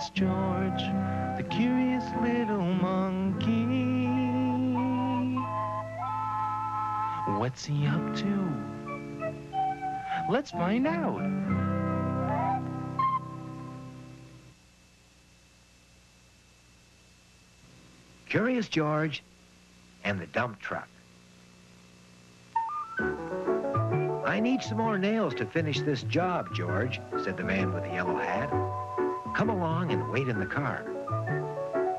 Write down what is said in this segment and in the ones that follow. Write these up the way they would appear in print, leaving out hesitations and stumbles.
Curious George, the curious little monkey. What's he up to? Let's find out. Curious George and the dump truck. I need some more nails to finish this job, George, said the man with the yellow hat. Come along and wait in the car.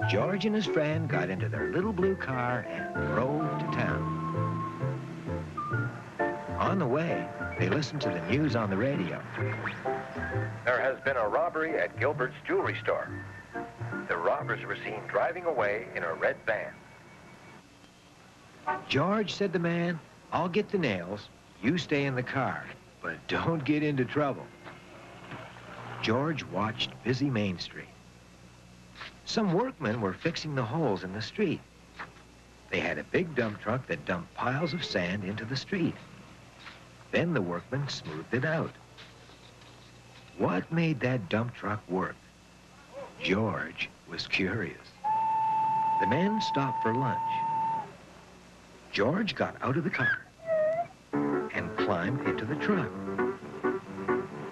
George and his friend got into their little blue car and drove to town. On the way, they listened to the news on the radio. There has been a robbery at Gilbert's jewelry store. The robbers were seen driving away in a red van. George, said the man, I'll get the nails. You stay in the car, but don't get into trouble. George watched busy Main Street. Some workmen were fixing the holes in the street. They had a big dump truck that dumped piles of sand into the street. Then the workmen smoothed it out. What made that dump truck work? George was curious. The men stopped for lunch. George got out of the car and climbed into the truck.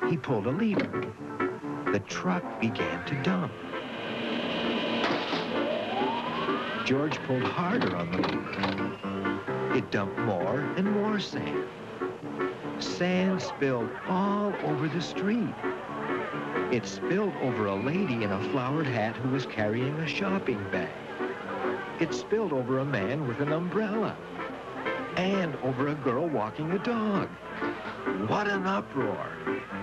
He pulled a lever. The truck began to dump. George pulled harder on the lever. It dumped more and more sand. Sand spilled all over the street. It spilled over a lady in a flowered hat who was carrying a shopping bag. It spilled over a man with an umbrella. And over a girl walking a dog. What an uproar.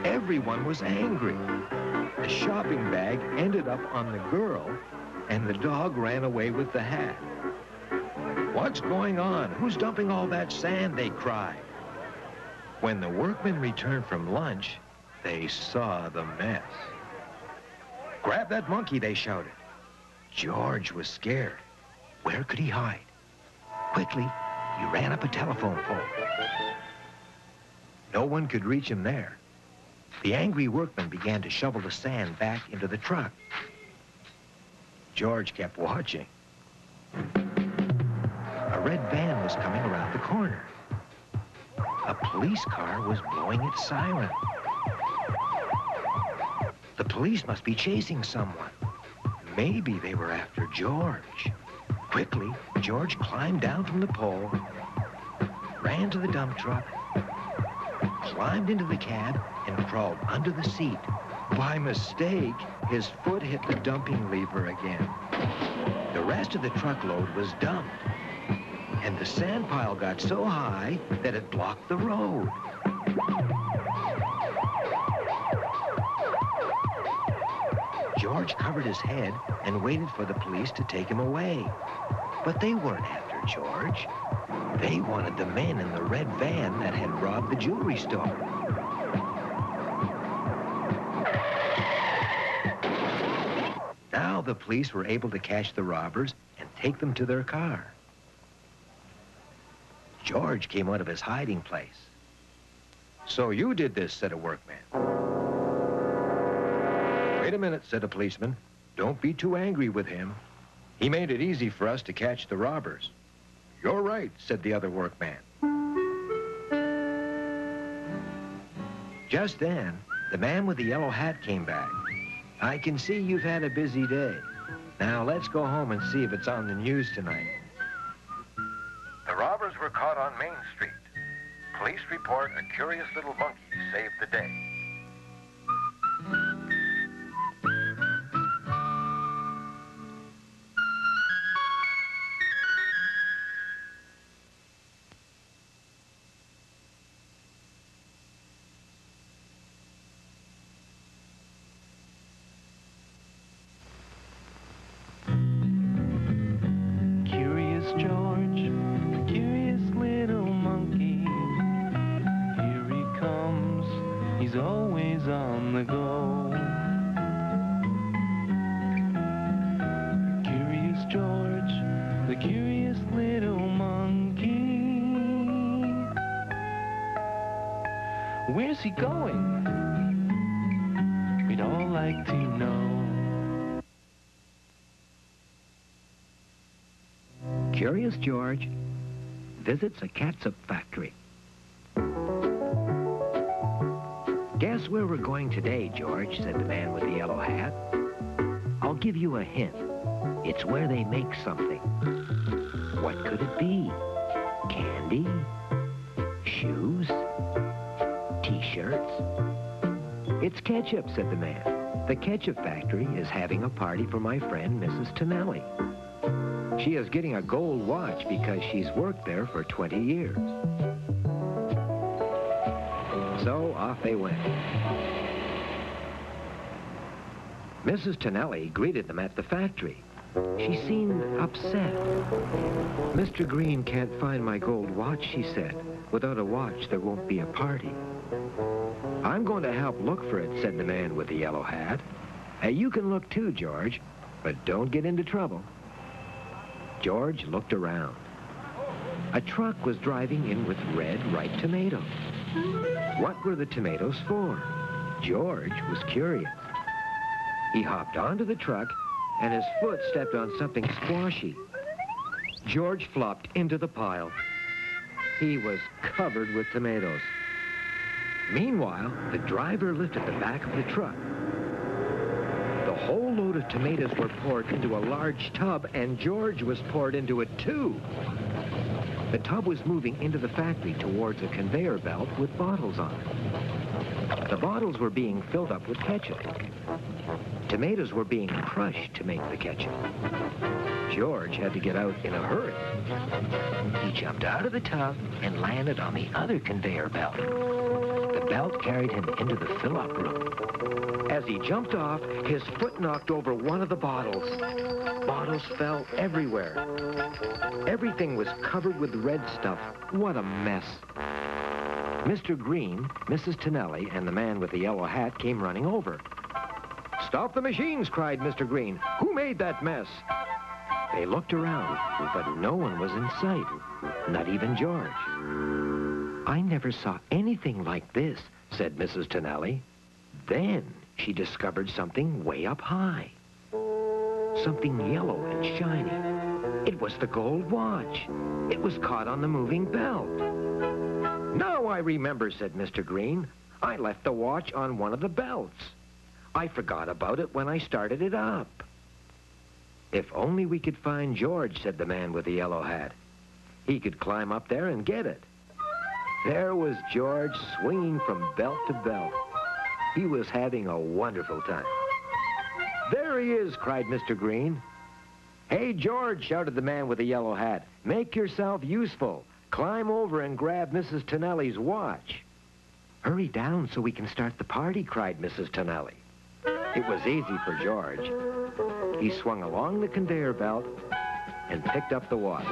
Everyone was angry. The shopping bag ended up on the girl, and the dog ran away with the hat. What's going on? Who's dumping all that sand? They cried. When the workmen returned from lunch, they saw the mess. Grab that monkey, they shouted. George was scared. Where could he hide? Quickly, he ran up a telephone pole. No one could reach him there. The angry workmen began to shovel the sand back into the truck. George kept watching. A red van was coming around the corner. A police car was blowing its siren. The police must be chasing someone. Maybe they were after George. Quickly, George climbed down from the pole, ran to the dump truck, climbed into the cab, and crawled under the seat. By mistake, his foot hit the dumping lever again. The rest of the truckload was dumped, and the sand pile got so high that it blocked the road. George covered his head and waited for the police to take him away. But they weren't after George. They wanted the men in the red van that had robbed the jewelry store. Now the police were able to catch the robbers and take them to their car. George came out of his hiding place. So you did this, said a workman. Wait a minute, said a policeman. Don't be too angry with him. He made it easy for us to catch the robbers. You're right, said the other workman. Just then, the man with the yellow hat came back. I can see you've had a busy day. Now let's go home and see if it's on the news tonight. The robbers were caught on Main Street. Police report a curious little monkey saved the day. George, the curious little monkey. Here he comes, he's always on the go. Curious George, the curious little monkey. Where's he going? We'd all like to know. Curious George visits a catsup factory. Guess where we're going today, George, said the man with the yellow hat. I'll give you a hint. It's where they make something. What could it be? Candy? Shoes? T-shirts? It's ketchup, said the man. The ketchup factory is having a party for my friend, Mrs. Tonelli. She is getting a gold watch because she's worked there for 20 years. So off they went. Mrs. Tonelli greeted them at the factory. She seemed upset. Mr. Green can't find my gold watch, she said. Without a watch, there won't be a party. I'm going to help look for it, said the man with the yellow hat. You can look too, George, but don't get into trouble. George looked around. A truck was driving in with red, ripe tomatoes. What were the tomatoes for? George was curious. He hopped onto the truck, and his foot stepped on something squashy. George flopped into the pile. He was covered with tomatoes. Meanwhile, the driver lifted the back of the truck. The whole load of tomatoes were poured into a large tub, and George was poured into it too. The tub was moving into the factory towards a conveyor belt with bottles on it. The bottles were being filled up with ketchup. Tomatoes were being crushed to make the ketchup. George had to get out in a hurry. He jumped out of the tub and landed on the other conveyor belt. The belt carried him into the fill-up room. As he jumped off, his foot knocked over one of the bottles. Bottles fell everywhere. Everything was covered with red stuff. What a mess. Mr. Green, Mrs. Tonelli, and the man with the yellow hat came running over. "Stop the machines," cried Mr. Green. "Who made that mess?" They looked around, but no one was in sight, not even George. "I never saw anything like this," said Mrs. Tonelli. Then she discovered something way up high. Something yellow and shiny. It was the gold watch. It was caught on the moving belt. "Now I remember," said Mr. Green. "I left the watch on one of the belts. I forgot about it when I started it up." "If only we could find George," said the man with the yellow hat. "He could climb up there and get it." There was George swinging from belt to belt. He was having a wonderful time. "There he is," cried Mr. Green. "Hey, George," shouted the man with the yellow hat. "Make yourself useful. Climb over and grab Mrs. Tonelli's watch." "Hurry down so we can start the party," cried Mrs. Tonelli. It was easy for George. He swung along the conveyor belt and picked up the watch.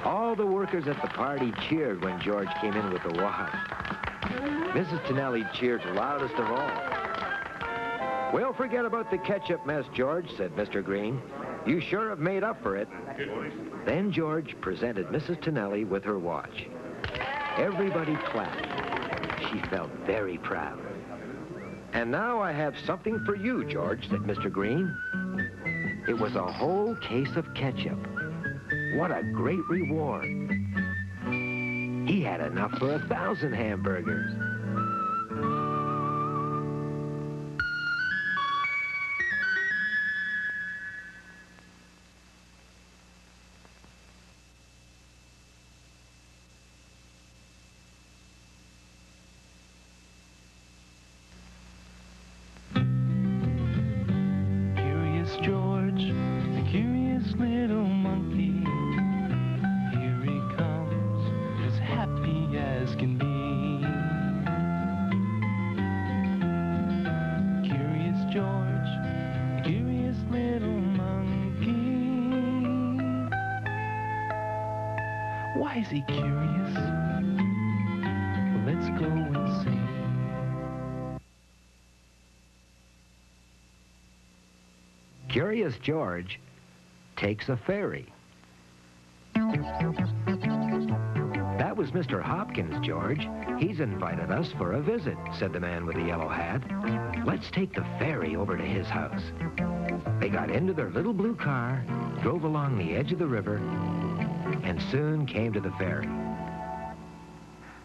All the workers at the party cheered when George came in with the watch. Mrs. Tonelli cheered loudest of all. "We'll forget about the ketchup mess, George," said Mr. Green. "You sure have made up for it." Then George presented Mrs. Tonelli with her watch. Everybody clapped. She felt very proud. "And now I have something for you, George," said Mr. Green. It was a whole case of ketchup. What a great reward. He had enough for 1,000 hamburgers. George, the curious little monkey. Here he comes, as happy as can be. Curious George, the curious little monkey. Why is he curious? Well, let's go and see. Curious George takes a ferry. That was Mr. Hopkins, George. He's invited us for a visit, said the man with the yellow hat. Let's take the ferry over to his house. They got into their little blue car, drove along the edge of the river, and soon came to the ferry.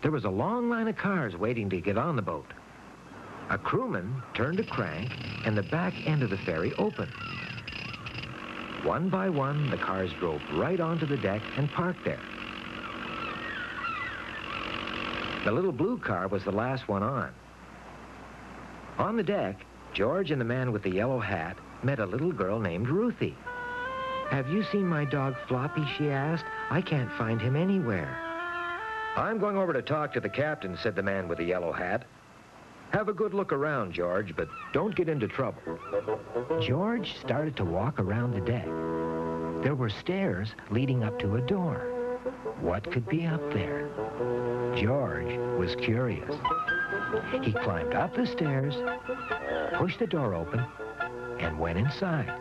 There was a long line of cars waiting to get on the boat. A crewman turned a crank, and the back end of the ferry opened. One by one, the cars drove right onto the deck and parked there. The little blue car was the last one on. On the deck, George and the man with the yellow hat met a little girl named Ruthie. "Have you seen my dog Floppy?" she asked. "I can't find him anywhere." "I'm going over to talk to the captain," said the man with the yellow hat. "Have a good look around, George, but don't get into trouble." George started to walk around the deck. There were stairs leading up to a door. What could be up there? George was curious. He climbed up the stairs, pushed the door open, and went inside.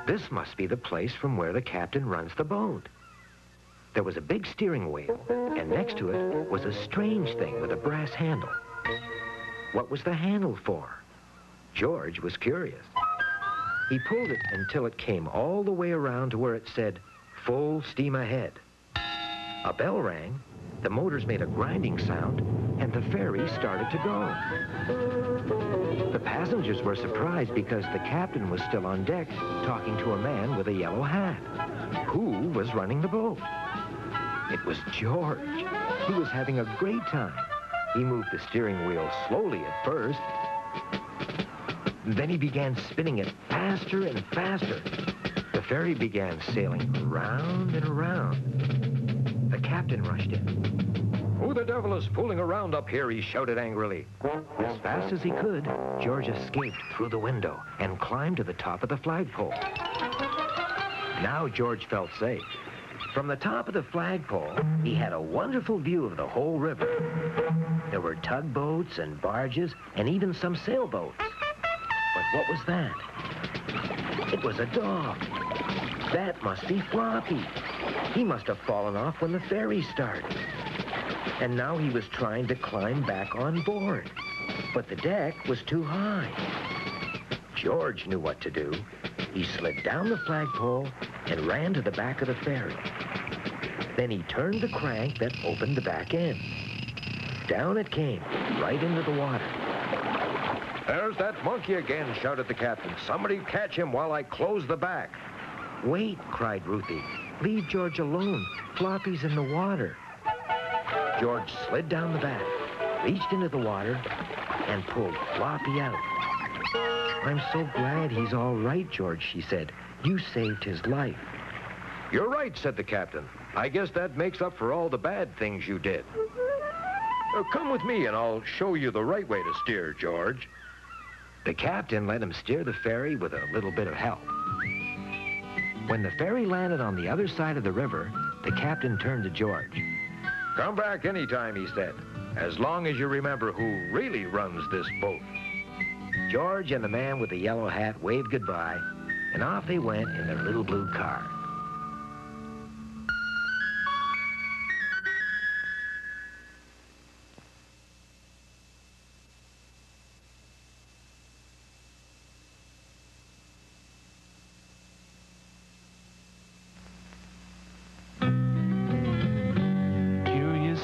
This must be the place from where the captain runs the boat. There was a big steering wheel, and next to it was a strange thing with a brass handle. What was the handle for? George was curious. He pulled it until it came all the way around to where it said, "Full steam ahead." A bell rang, the motors made a grinding sound, and the ferry started to go. The passengers were surprised because the captain was still on deck talking to a man with a yellow hat. Who was running the boat? It was George. He was having a great time. He moved the steering wheel slowly at first. Then he began spinning it faster and faster. The ferry began sailing around and around. The captain rushed in. "Who the devil is fooling around up here?" he shouted angrily. As fast as he could, George escaped through the window and climbed to the top of the flagpole. Now George felt safe. From the top of the flagpole, he had a wonderful view of the whole river. There were tugboats and barges and even some sailboats. But what was that? It was a dog. That must be Floppy. He must have fallen off when the ferry started. And now he was trying to climb back on board. But the deck was too high. George knew what to do. He slid down the flagpole and ran to the back of the ferry. Then he turned the crank that opened the back end. Down it came, right into the water. "There's that monkey again," shouted the captain. "Somebody catch him while I close the back." "Wait," cried Ruthie. "Leave George alone. Floppy's in the water." George slid down the back, reached into the water, and pulled Floppy out. "I'm so glad he's all right, George," she said. "You saved his life." "You're right," said the captain. "I guess that makes up for all the bad things you did. Come with me and I'll show you the right way to steer, George." The captain let him steer the ferry with a little bit of help. When the ferry landed on the other side of the river, the captain turned to George. "Come back anytime," he said, "as long as you remember who really runs this boat." George and the man with the yellow hat waved goodbye, and off they went in their little blue car.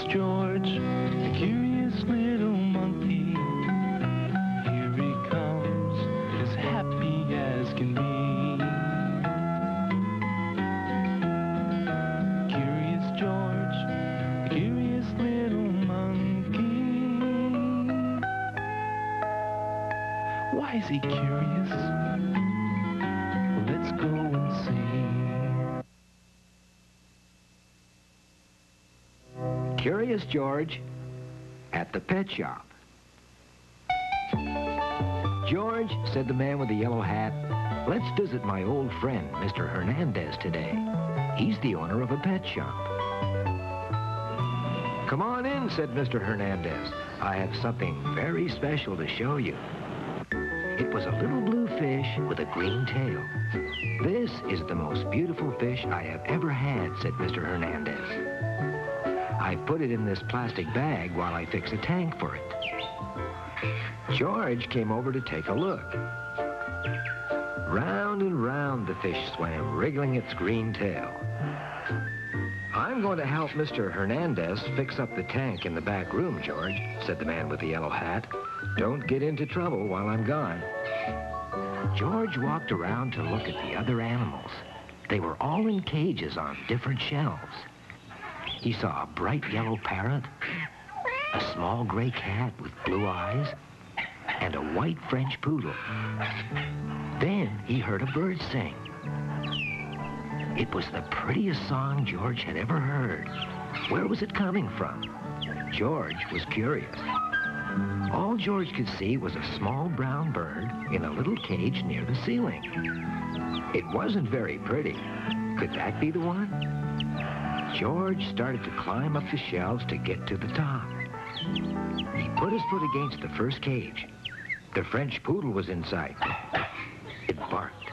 George, the curious little monkey. Here he comes, as happy as can be. Curious George, the curious little monkey. Why is he curious? Well, let's go and see. Curious George at the pet shop. "George," said the man with the yellow hat, "let's visit my old friend, Mr. Hernandez, today. He's the owner of a pet shop." "Come on in," said Mr. Hernandez. "I have something very special to show you." It was a little blue fish with a green tail. "This is the most beautiful fish I have ever had," said Mr. Hernandez. "I put it in this plastic bag while I fix a tank for it." George came over to take a look. Round and round the fish swam, wriggling its green tail. "I'm going to help Mr. Hernandez fix up the tank in the back room, George," said the man with the yellow hat. "Don't get into trouble while I'm gone." George walked around to look at the other animals. They were all in cages on different shelves. He saw a bright yellow parrot, a small gray cat with blue eyes, and a white French poodle. Then he heard a bird sing. It was the prettiest song George had ever heard. Where was it coming from? George was curious. All George could see was a small brown bird in a little cage near the ceiling. It wasn't very pretty. Could that be the one? George started to climb up the shelves to get to the top. He put his foot against the first cage. The French poodle was inside. It barked.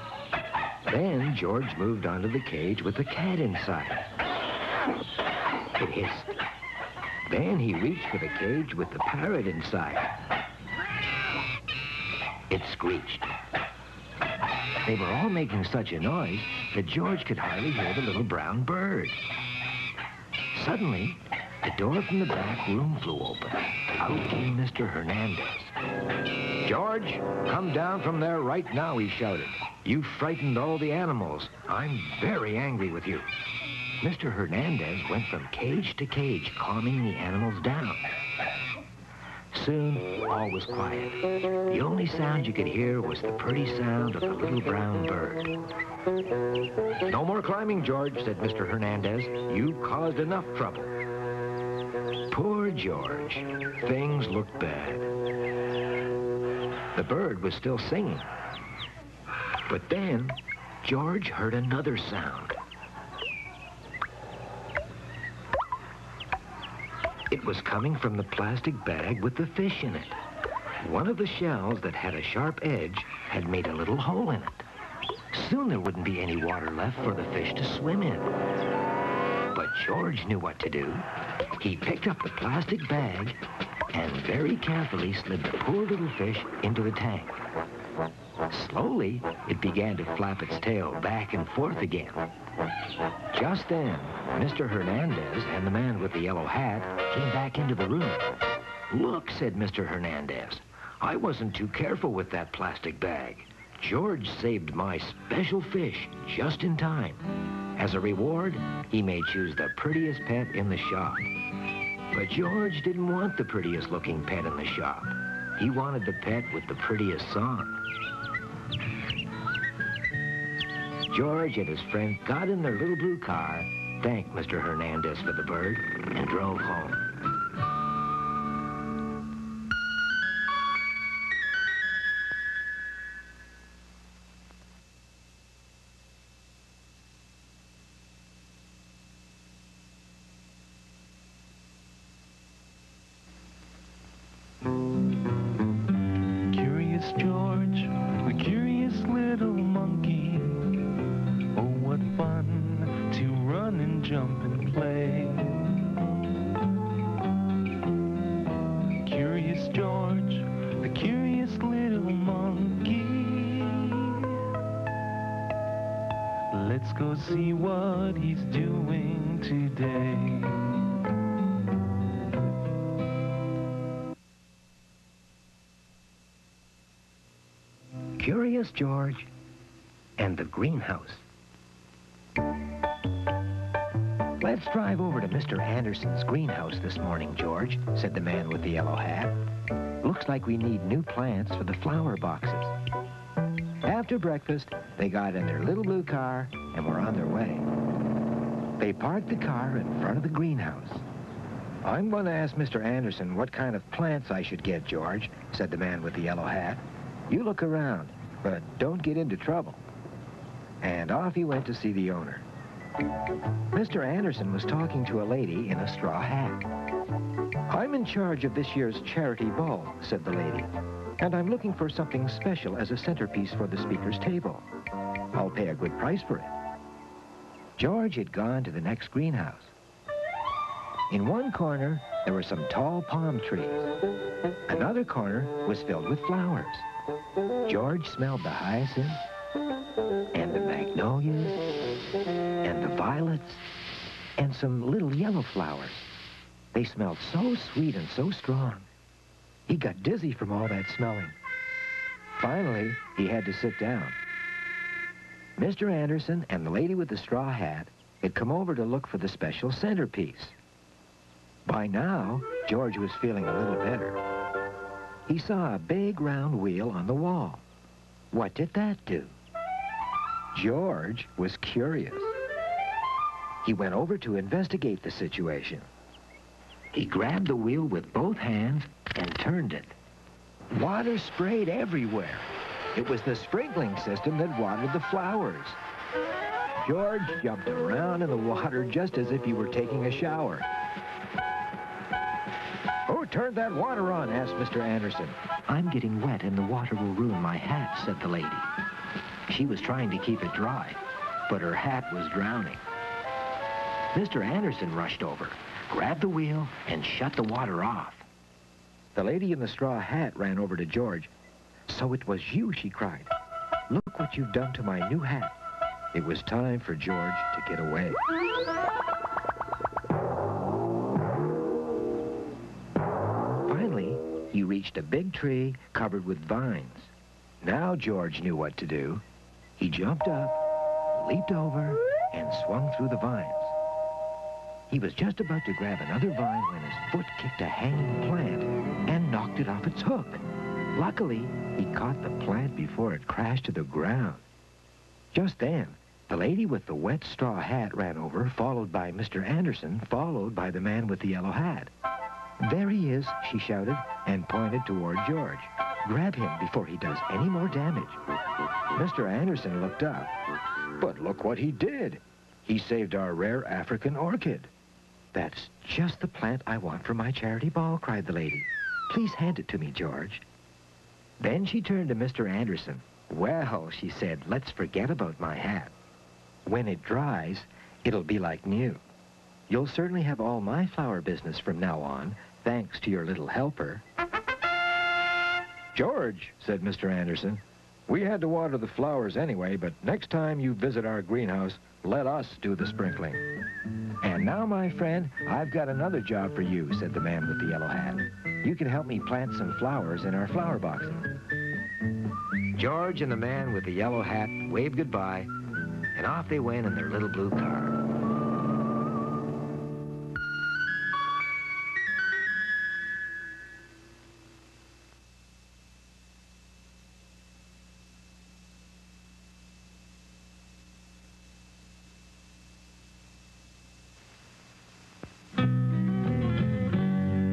Then George moved onto the cage with the cat inside. It hissed. Then he reached for the cage with the parrot inside. It screeched. They were all making such a noise that George could hardly hear the little brown bird. Suddenly, the door from the back room flew open. Out came Mr. Hernandez. "George, come down from there right now," he shouted. "You frightened all the animals. I'm very angry with you." Mr. Hernandez went from cage to cage, calming the animals down. Soon, all was quiet. The only sound you could hear was the pretty sound of the little brown bird. "No more climbing, George," said Mr. Hernandez. "You caused enough trouble." Poor George. Things looked bad. The bird was still singing. But then, George heard another sound. It was coming from the plastic bag with the fish in it. One of the shells that had a sharp edge had made a little hole in it. Soon there wouldn't be any water left for the fish to swim in. But George knew what to do. He picked up the plastic bag and very carefully slid the poor little fish into the tank. Slowly, it began to flap its tail back and forth again. Just then, Mr. Hernandez and the man with the yellow hat came back into the room. "Look," said Mr. Hernandez, "I wasn't too careful with that plastic bag. George saved my special fish just in time. As a reward, he may choose the prettiest pet in the shop." But George didn't want the prettiest looking pet in the shop. He wanted the pet with the prettiest song. George and his friend got in their little blue car, thanked Mr. Hernandez for the bird, and drove home. Curious George, the curious little monkey. Oh, what fun to run and jump and play. Curious George, the curious little monkey. Let's go see what he's doing today. Curious George and the greenhouse. "Let's drive over to Mr. Anderson's greenhouse this morning, George," said the man with the yellow hat. "Looks like we need new plants for the flower boxes." After breakfast, they got in their little blue car and were on their way. They parked the car in front of the greenhouse. "I'm going to ask Mr. Anderson what kind of plants I should get, George," said the man with the yellow hat. "You look around, but don't get into trouble." And off he went to see the owner. Mr. Anderson was talking to a lady in a straw hat. "I'm in charge of this year's charity ball," said the lady, "and I'm looking for something special as a centerpiece for the speaker's table. I'll pay a good price for it." George had gone to the next greenhouse. In one corner, there were some tall palm trees. Another corner was filled with flowers. George smelled the hyacinth, and the magnolias, and the violets, and some little yellow flowers. They smelled so sweet and so strong. He got dizzy from all that smelling. Finally, he had to sit down. Mr. Anderson and the lady with the straw hat had come over to look for the special centerpiece. By now, George was feeling a little better. He saw a big round wheel on the wall. What did that do? George was curious. He went over to investigate the situation. He grabbed the wheel with both hands and turned it. Water sprayed everywhere. It was the sprinkling system that watered the flowers. George jumped around in the water just as if he were taking a shower. "Who turned that water on?" asked Mr. Anderson. "I'm getting wet and the water will ruin my hat," said the lady. She was trying to keep it dry, but her hat was drowning. Mr. Anderson rushed over, grabbed the wheel, and shut the water off. The lady in the straw hat ran over to George. "So it was you," she cried. "Look what you've done to my new hat." It was time for George to get away. Finally, he reached a big tree covered with vines. Now George knew what to do. He jumped up, leaped over, and swung through the vines. He was just about to grab another vine when his foot kicked a hanging plant and knocked it off its hook. Luckily, he caught the plant before it crashed to the ground. Just then, the lady with the wet straw hat ran over, followed by Mr. Anderson, followed by the man with the yellow hat. "There he is," she shouted, and pointed toward George. "Grab him before he does any more damage." Mr. Anderson looked up. "But look what he did. He saved our rare African orchid." "That's just the plant I want for my charity ball," cried the lady. "Please hand it to me, George." Then she turned to Mr. Anderson. "Well," she said, "let's forget about my hat. When it dries, it'll be like new. You'll certainly have all my flower business from now on, thanks to your little helper." "George," said Mr. Anderson, "we had to water the flowers anyway, but next time you visit our greenhouse, let us do the sprinkling." "And now, my friend, I've got another job for you," said the man with the yellow hat. "You can help me plant some flowers in our flower boxes." George and the man with the yellow hat waved goodbye, and off they went in their little blue car.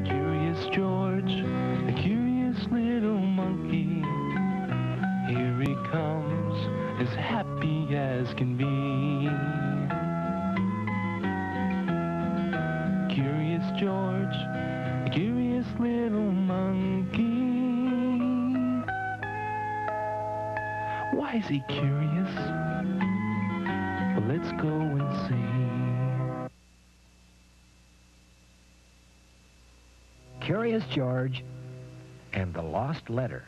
Curious George, a curious little monkey. Here he comes, as happy as can be. Curious George, a curious little monkey. Why is he curious? Well, let's go and see. Curious George and the Lost Letter.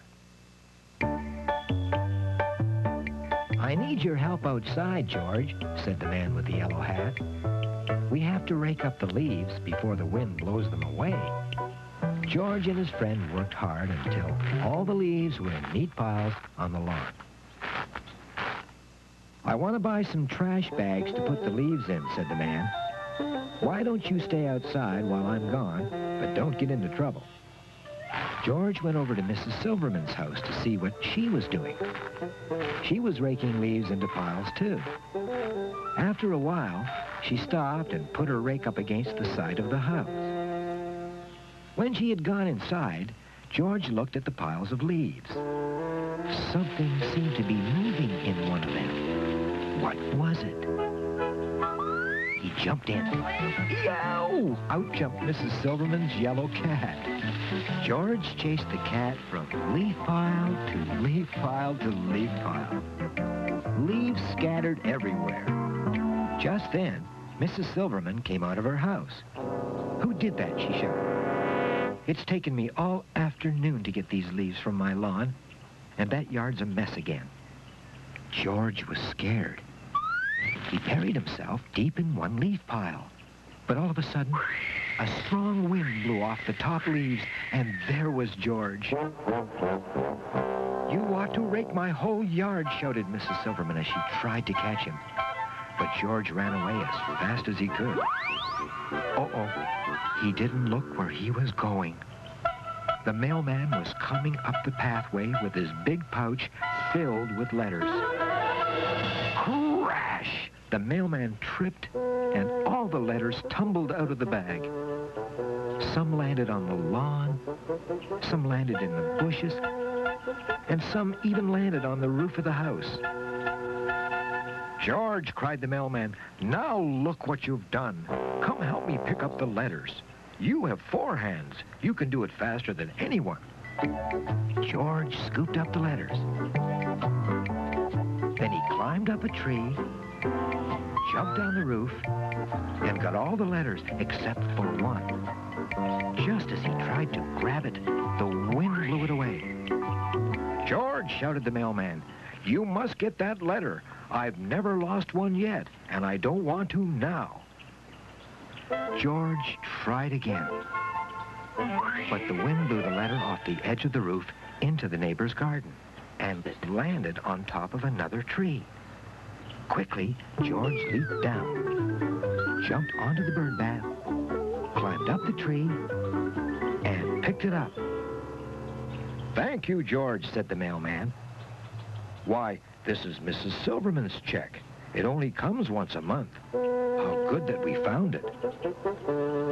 "I need your help outside, George," said the man with the yellow hat. "We have to rake up the leaves before the wind blows them away." George and his friend worked hard until all the leaves were in neat piles on the lawn. "I want to buy some trash bags to put the leaves in," said the man. "Why don't you stay outside while I'm gone, but don't get into trouble?" George went over to Mrs. Silverman's house to see what she was doing. She was raking leaves into piles, too. After a while, she stopped and put her rake up against the side of the house. When she had gone inside, George looked at the piles of leaves. Something seemed to be moving in one of them. What was it? He jumped in. Yow! Out jumped Mrs. Silverman's yellow cat. George chased the cat from leaf pile to leaf pile to leaf pile. Leaves scattered everywhere. Just then, Mrs. Silverman came out of her house. "Who did that?" she shouted. "It's taken me all afternoon to get these leaves from my lawn, and that yard's a mess again." George was scared. He buried himself deep in one leaf pile. But all of a sudden, a strong wind blew off the top leaves, and there was George. "You ought to rake my whole yard," shouted Mrs. Silverman as she tried to catch him. But George ran away as fast as he could. Uh-oh, he didn't look where he was going. The mailman was coming up the pathway with his big pouch filled with letters. Crash! The mailman tripped, and all the letters tumbled out of the bag. Some landed on the lawn, some landed in the bushes, and some even landed on the roof of the house. "George," cried the mailman, "now look what you've done. Come help me pick up the letters. You have 4 hands. You can do it faster than anyone." George scooped up the letters. Then he climbed up a tree, jumped down the roof, and got all the letters except for one. Just as he tried to grab it, the wind blew it away. "George," shouted the mailman, "you must get that letter. I've never lost one yet, and I don't want to now." George tried again, but the wind blew the letter off the edge of the roof into the neighbor's garden, and it landed on top of another tree. Quickly, George leaped down, jumped onto the bird bath, climbed up the tree, and picked it up. "Thank you, George," said the mailman. "Why, this is Mrs. Silverman's check. It only comes once a month. How good that we found it."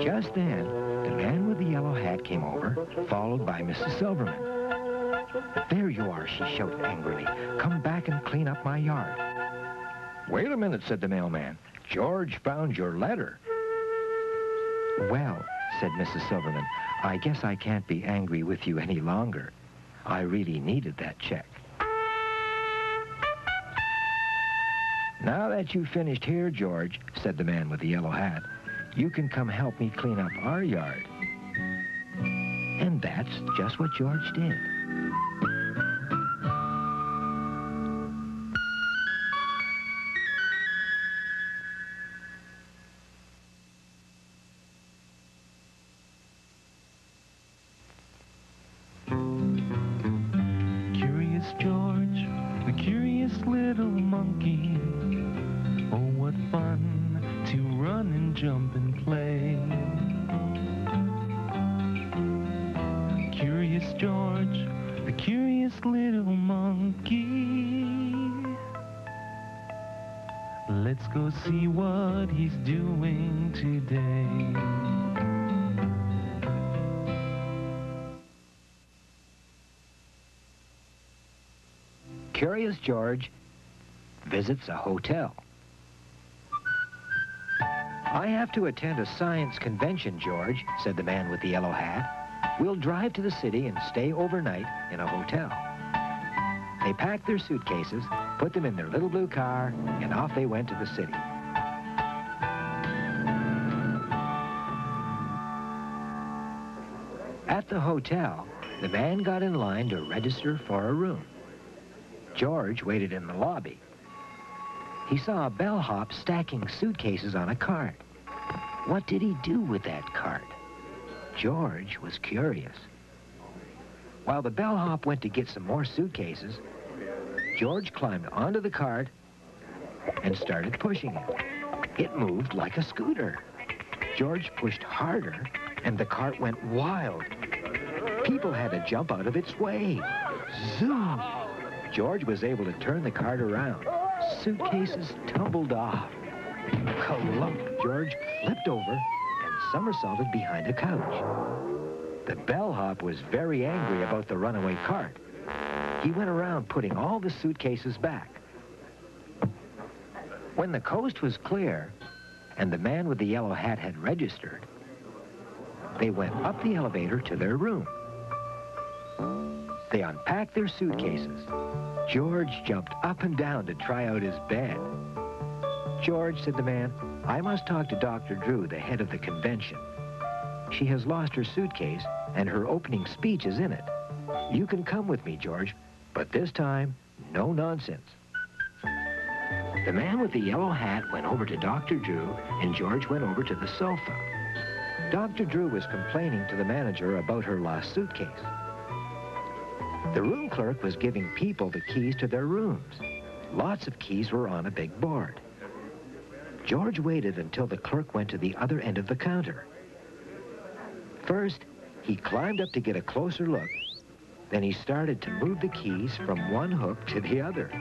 Just then, the man with the yellow hat came over, followed by Mrs. Silverman. "There you are," she shouted angrily. "Come back and clean up my yard." "Wait a minute," said the mailman. "George found your letter." "Well," said Mrs. Silverman, "I guess I can't be angry with you any longer. I really needed that check." "Now that you've finished here, George," said the man with the yellow hat, "you can come help me clean up our yard." And that's just what George did. Curious George, the curious little monkey. Oh, what fun to run and jump and play. Curious George, the curious little monkey. Let's go see what he's doing today. Curious George visits a hotel. "I have to attend a science convention, George," said the man with the yellow hat. "We'll drive to the city and stay overnight in a hotel." They packed their suitcases, put them in their little blue car, and off they went to the city. At the hotel, the man got in line to register for a room. George waited in the lobby. He saw a bellhop stacking suitcases on a cart. What did he do with that cart? George was curious. While the bellhop went to get some more suitcases, George climbed onto the cart and started pushing it. It moved like a scooter. George pushed harder, and the cart went wild. People had to jump out of its way. Zoom! George was able to turn the cart around. Suitcases tumbled off. Kalump! George flipped over and somersaulted behind a couch. The bellhop was very angry about the runaway cart. He went around putting all the suitcases back. When the coast was clear and the man with the yellow hat had registered, they went up the elevator to their room. They unpacked their suitcases. George jumped up and down to try out his bed. "George," said the man, "I must talk to Dr. Drew, the head of the convention. She has lost her suitcase, and her opening speech is in it. You can come with me, George, but this time, no nonsense." The man with the yellow hat went over to Dr. Drew, and George went over to the sofa. Dr. Drew was complaining to the manager about her lost suitcase. The room clerk was giving people the keys to their rooms. Lots of keys were on a big board. George waited until the clerk went to the other end of the counter. First, he climbed up to get a closer look. Then he started to move the keys from one hook to the other.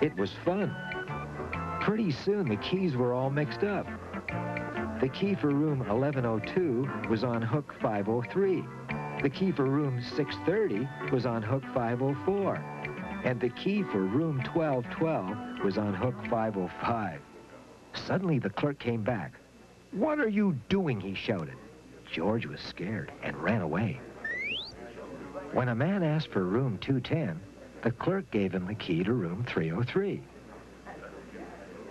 It was fun. Pretty soon, the keys were all mixed up. The key for room 1102 was on hook 503. The key for room 630 was on hook 504. And the key for room 1212 was on hook 505. Suddenly, the clerk came back. "What are you doing?" he shouted. George was scared and ran away. When a man asked for room 210, the clerk gave him the key to room 303.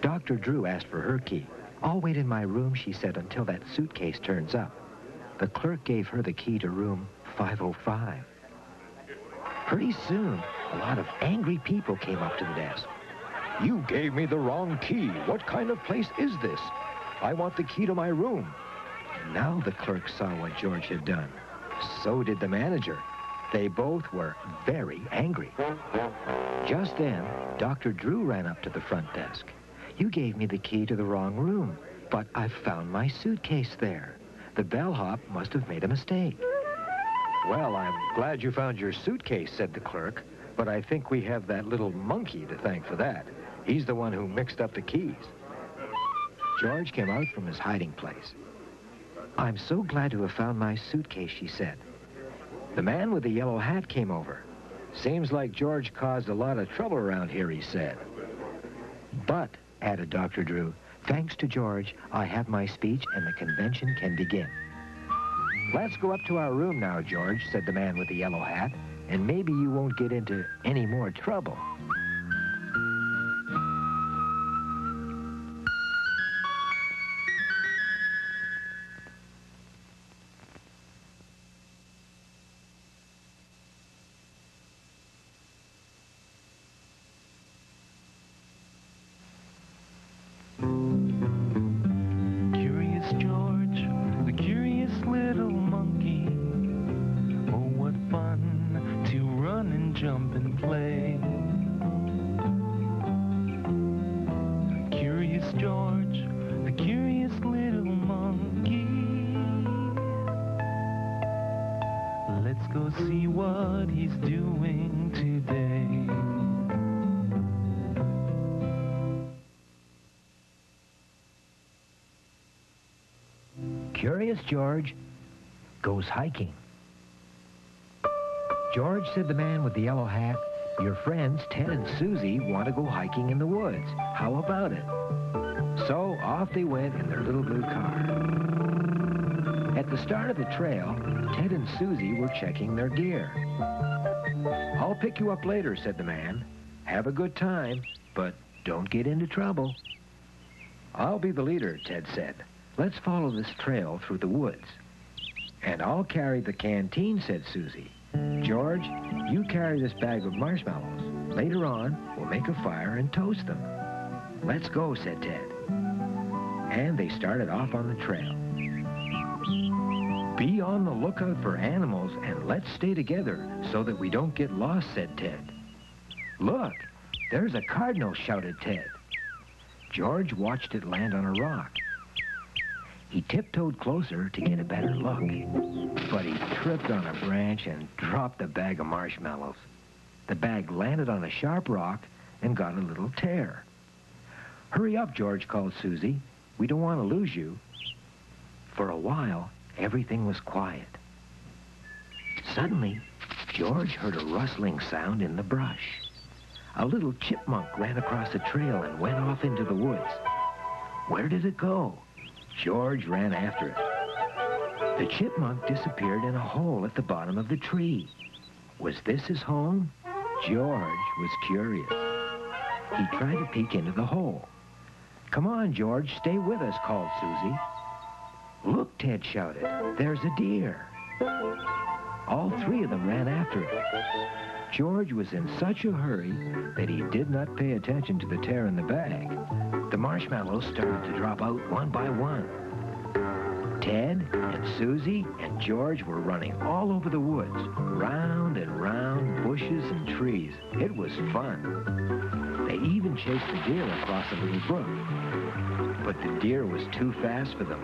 Dr. Drew asked for her key. "I'll wait in my room," she said, "until that suitcase turns up." The clerk gave her the key to room 505. Pretty soon, a lot of angry people came up to the desk. "You gave me the wrong key. What kind of place is this? I want the key to my room." Now the clerk saw what George had done. So did the manager. They both were very angry. Just then, Dr. Drew ran up to the front desk. "You gave me the key to the wrong room, but I've found my suitcase there. The bellhop must have made a mistake." "Well, I'm glad you found your suitcase," said the clerk, "but I think we have that little monkey to thank for that. He's the one who mixed up the keys." George came out from his hiding place. "I'm so glad to have found my suitcase," she said. The man with the yellow hat came over. "Seems like George caused a lot of trouble around here," he said. "But," added Dr. Drew, "thanks to George, I have my speech and the convention can begin." "Let's go up to our room now, George," said the man with the yellow hat, "and maybe you won't get into any more trouble." Curious George, the curious little monkey. Oh, what fun to run and jump and play. Curious George, the curious little monkey. Let's go see what he's doing today. Curious George goes hiking. "George," said the man with the yellow hat, "your friends Ted and Susie want to go hiking in the woods. How about it?" So off they went in their little blue car. At the start of the trail, Ted and Susie were checking their gear. "I'll pick you up later," said the man. "Have a good time, but don't get into trouble." "I'll be the leader," Ted said. "Let's follow this trail through the woods." "And I'll carry the canteen," said Susie. "George, you carry this bag of marshmallows. Later on, we'll make a fire and toast them." "Let's go," said Ted. And they started off on the trail. "Be on the lookout for animals and let's stay together so that we don't get lost," said Ted. "Look, there's a cardinal," shouted Ted. George watched it land on a rock. He tiptoed closer to get a better look, but he tripped on a branch and dropped the bag of marshmallows. The bag landed on a sharp rock and got a little tear. "Hurry up," George called Susie. "We don't want to lose you." For a while, everything was quiet. Suddenly, George heard a rustling sound in the brush. A little chipmunk ran across the trail and went off into the woods. Where did it go? George ran after it. The chipmunk disappeared in a hole at the bottom of the tree. Was this his home? George was curious. He tried to peek into the hole. "Come on, George, stay with us," called Susie. "Look," Ted shouted, "there's a deer." All three of them ran after it. George was in such a hurry that he did not pay attention to the tear in the bag. The marshmallows started to drop out one by one. Ted and Susie and George were running all over the woods, round and round bushes and trees. It was fun. They even chased the deer across a little brook. But the deer was too fast for them.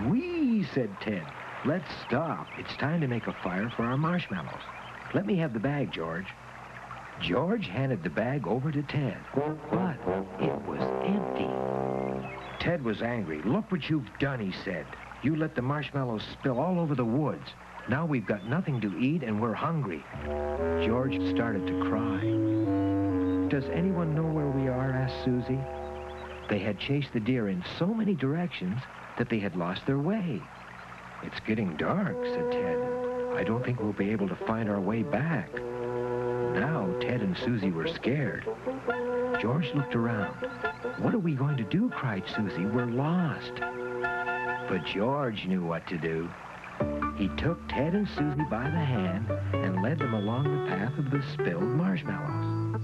"Whee!" said Ted. "Let's stop. It's time to make a fire for our marshmallows. Let me have the bag, George." George handed the bag over to Ted, but it was empty. Ted was angry. "Look what you've done," he said. "You let the marshmallows spill all over the woods. Now we've got nothing to eat and we're hungry." George started to cry. "Does anyone know where we are?" asked Susie. They had chased the deer in so many directions that they had lost their way. "It's getting dark," said Ted. "I don't think we'll be able to find our way back." Now Ted and Susie were scared. George looked around. "What are we going to do?" cried Susie. "We're lost." But George knew what to do. He took Ted and Susie by the hand and led them along the path of the spilled marshmallows.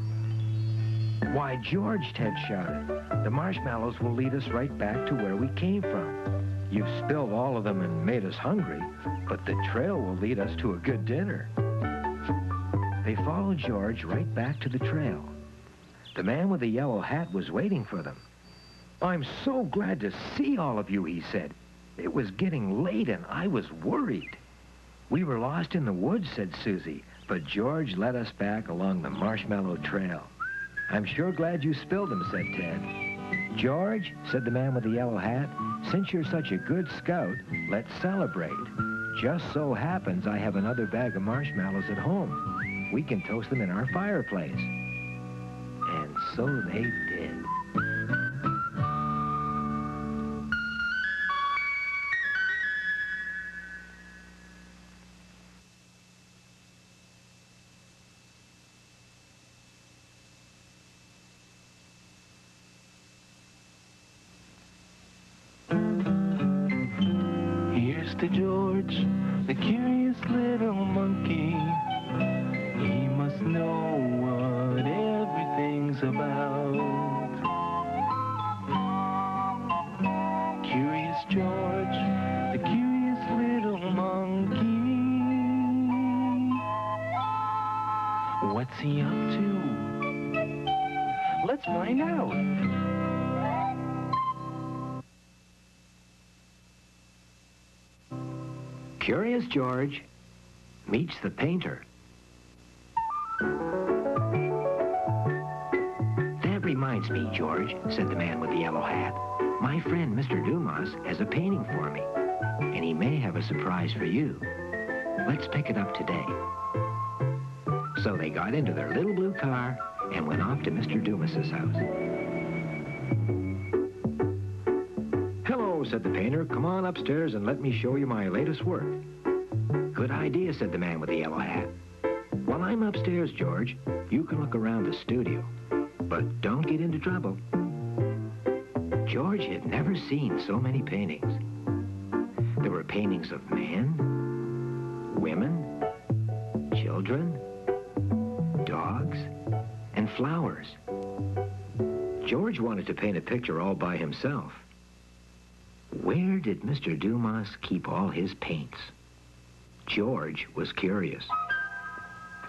"Why, George," Ted shouted, "the marshmallows will lead us right back to where we came from. You've spilled all of them and made us hungry, but the trail will lead us to a good dinner." They followed George right back to the trail. The man with the yellow hat was waiting for them. "I'm so glad to see all of you," he said. "It was getting late and I was worried." "We were lost in the woods," said Susie, "but George led us back along the marshmallow trail." "I'm sure glad you spilled them," said Ted. "George," said the man with the yellow hat, "since you're such a good scout, let's celebrate. Just so happens I have another bag of marshmallows at home. We can toast them in our fireplace." And so they did. Here's to George, the curious little monkey. He must know what everything's about. Curious George, the curious little monkey. What's he up to? Let's find out. Curious George meets the painter. "That reminds me, George," said the man with the yellow hat. "My friend, Mr. Dumas, has a painting for me, and he may have a surprise for you. Let's pick it up today." So they got into their little blue car and went off to Mr. Dumas's house. "Hello," said the painter. "Come on upstairs and let me show you my latest work." "Good idea," said the man with the yellow hat. "While I'm upstairs, George, you can look around the studio, but don't get into trouble." George had never seen so many paintings. There were paintings of men, women, children, dogs, and flowers. George wanted to paint a picture all by himself. Where did Mr. Dumas keep all his paints? George was curious.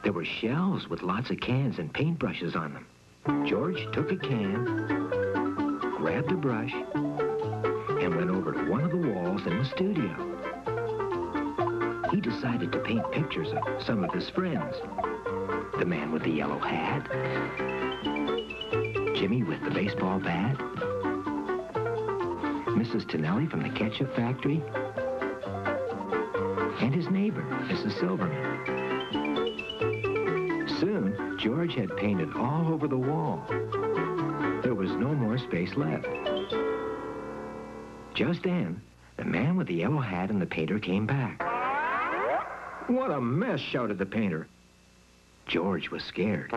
There were shelves with lots of cans and paintbrushes on them. George took a can, grabbed a brush, and went over to one of the walls in the studio. He decided to paint pictures of some of his friends. The man with the yellow hat, Jimmy with the baseball bat, Mrs. Tonelli from the Ketchup factory, and his neighbor, Mrs. Silverman. Soon, George had painted all over the wall. There was no more space left. Just then, the man with the yellow hat and the painter came back. "What a mess," shouted the painter. George was scared.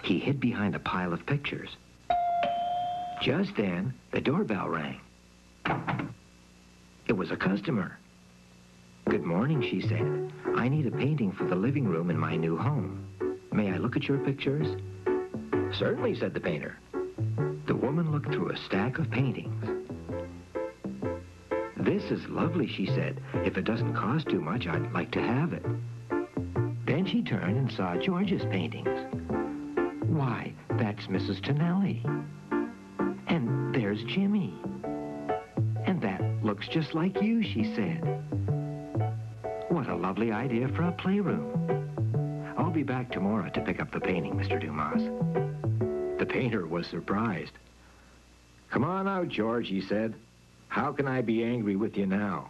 He hid behind a pile of pictures. Just then, the doorbell rang. It was a customer. Good morning, she said. I need a painting for the living room in my new home. May I look at your pictures? Certainly, said the painter. The woman looked through a stack of paintings. This is lovely, she said. If it doesn't cost too much, I'd like to have it. Then she turned and saw George's paintings. Why, that's Mrs. Tonelli. And there's Jimmy. And that looks just like you, she said. What a lovely idea for a playroom. I'll be back tomorrow to pick up the painting, Mr. Dumas. The painter was surprised. Come on out, George, he said. How can I be angry with you now?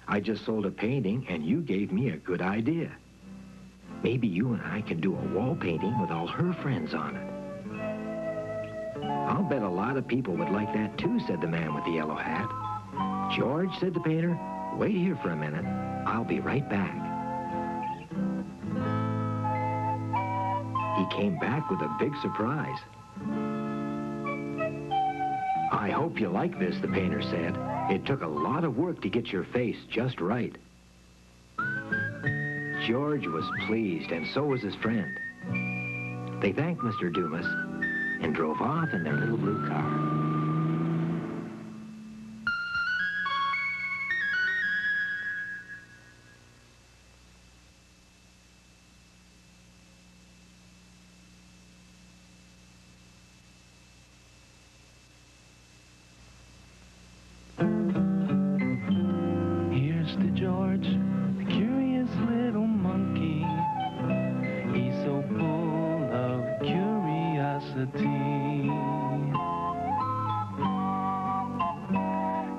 I just sold a painting and you gave me a good idea. Maybe you and I can do a wall painting with all her friends on it. I'll bet a lot of people would like that too, said the man with the yellow hat. George, said the painter, wait here for a minute. I'll be right back. He came back with a big surprise. I hope you like this, the painter said. It took a lot of work to get your face just right. George was pleased, and so was his friend. They thanked Mr. Dumas and drove off in their little blue car. Here's to George, the curious little monkey. He's so full of curiosity.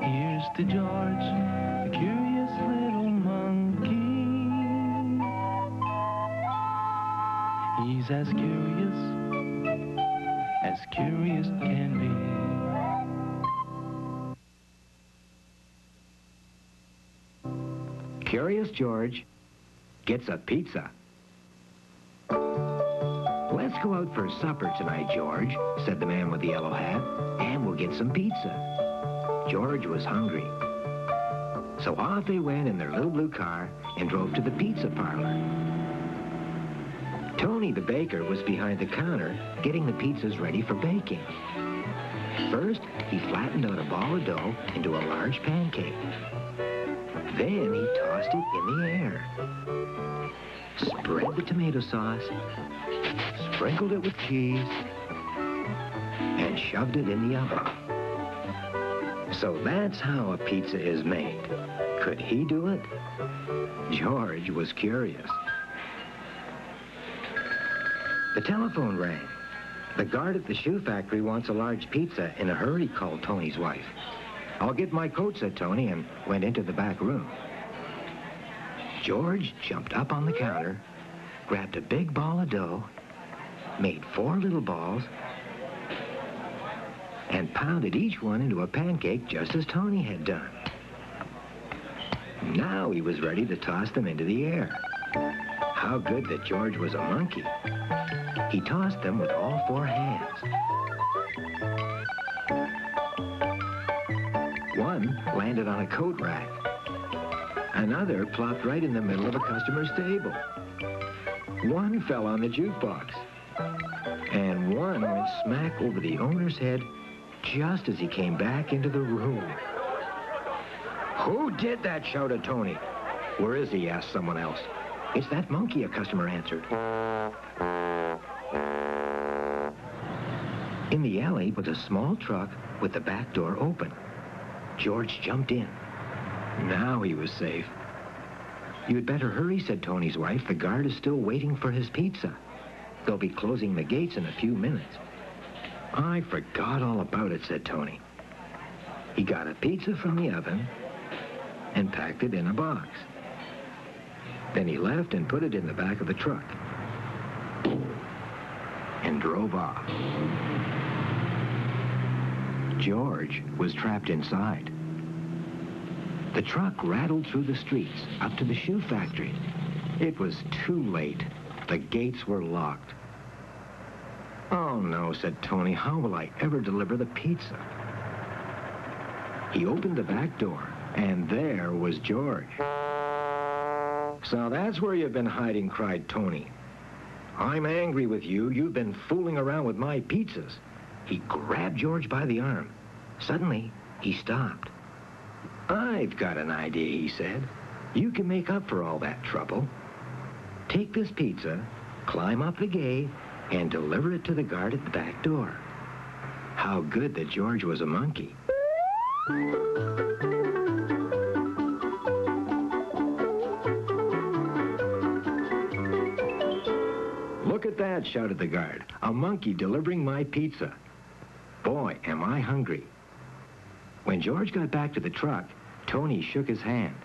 Here's to George, the curious little monkey. He's as curious can be. Curious George gets a pizza. Let's go out for supper tonight, George, said the man with the yellow hat, and we'll get some pizza. George was hungry. So off they went in their little blue car and drove to the pizza parlor. Tony, the baker, was behind the counter getting the pizzas ready for baking. First, he flattened out a ball of dough into a large pancake. Then he tossed it in the air. Spread the tomato sauce, sprinkled it with cheese, and shoved it in the oven. So that's how a pizza is made. Could he do it? George was curious. The telephone rang. The guard at the shoe factory wants a large pizza in a hurry, called Tony's wife. I'll get my coat, said Tony, and went into the back room. George jumped up on the counter, grabbed a big ball of dough, made 4 little balls, and pounded each one into a pancake just as Tony had done. Now he was ready to toss them into the air. How good that George was a monkey. He tossed them with all 4 hands. One landed on a coat rack. Another plopped right in the middle of a customer's table. One fell on the jukebox. And one went smack over the owner's head just as he came back into the room. Who did that? Shouted Tony. Where is he? Asked someone else. It's that monkey, a customer answered. In the alley was a small truck with the back door open. George jumped in. Now he was safe. You'd better hurry, said Tony's wife. The guard is still waiting for his pizza. They'll be closing the gates in a few minutes. I forgot all about it, said Tony. He got a pizza from the oven and packed it in a box. Then he left and put it in the back of the truck and drove off. George was trapped inside. The truck rattled through the streets up to the shoe factory. It was too late. The gates were locked. Oh no, said Tony. How will I ever deliver the pizza? He opened the back door And there was George. "So that's where you've been hiding," cried Tony. "I'm angry with you. You've been fooling around with my pizzas." He grabbed George by the arm. Suddenly, he stopped. "I've got an idea," he said. "You can make up for all that trouble. Take this pizza, climb up the gate, and deliver it to the guard at the back door." How good that George was a monkey. "Look at that," shouted the guard. "A monkey delivering my pizza. Boy, am I hungry." When George got back to the truck, Tony shook his hand.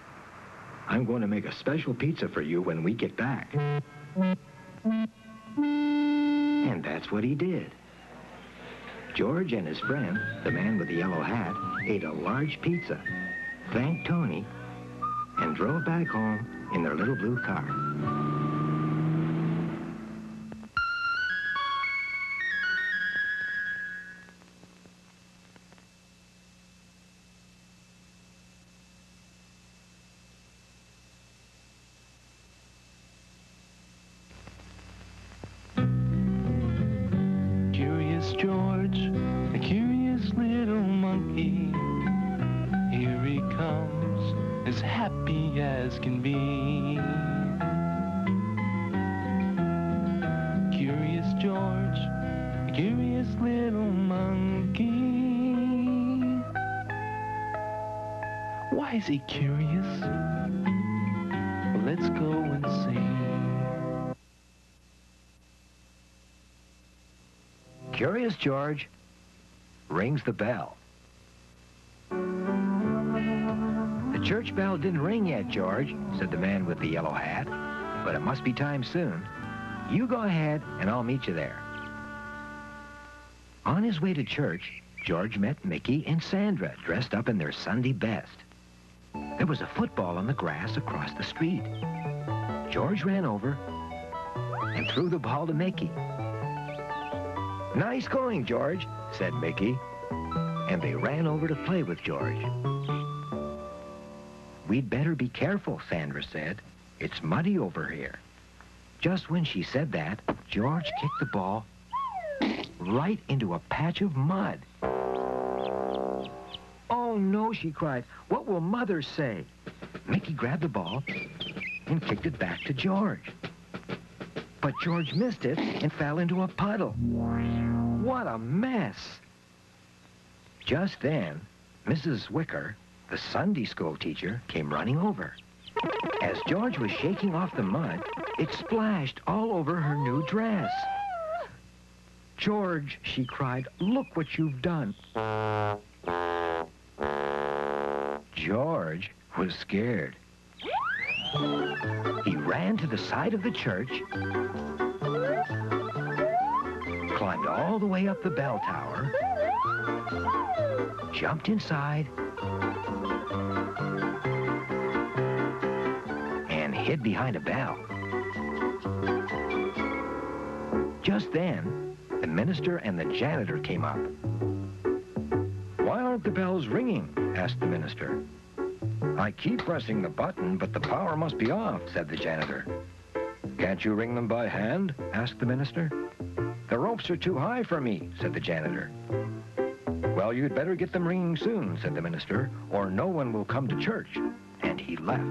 "I'm going to make a special pizza for you when we get back." And that's what he did. George and his friend, the man with the yellow hat, ate a large pizza, thanked Tony, and drove back home in their little blue car. George, a curious little monkey. Here he comes, as happy as can be. Curious George, a curious little monkey. Why is he curious? Well, let's go and see. Curious George rings the bell. "The church bell didn't ring yet, George," said the man with the yellow hat, "but it must be time soon. You go ahead, and I'll meet you there." On his way to church, George met Mickey and Sandra, dressed up in their Sunday best. There was a football on the grass across the street. George ran over and threw the ball to Mickey. "Nice going, George," said Mickey, and they ran over to play with George. "We'd better be careful," Sandra said. "It's muddy over here." Just when she said that, George kicked the ball right into a patch of mud. "Oh, no," she cried. "What will Mother say?" Mickey grabbed the ball and kicked it back to George. But George missed it and fell into a puddle. What a mess! Just then, Mrs. Wicker, the Sunday school teacher, came running over. As George was shaking off the mud, it splashed all over her new dress. "George," she cried, "look what you've done." George was scared. He ran to the side of the church, climbed all the way up the bell tower, jumped inside, and hid behind a bell. Just then, the minister and the janitor came up. "Why aren't the bells ringing?" asked the minister. "I keep pressing the button, but the power must be off," said the janitor. "Can't you ring them by hand?" asked the minister. "The ropes are too high for me," said the janitor. "Well, you'd better get them ringing soon," said the minister, "or no one will come to church." And he left.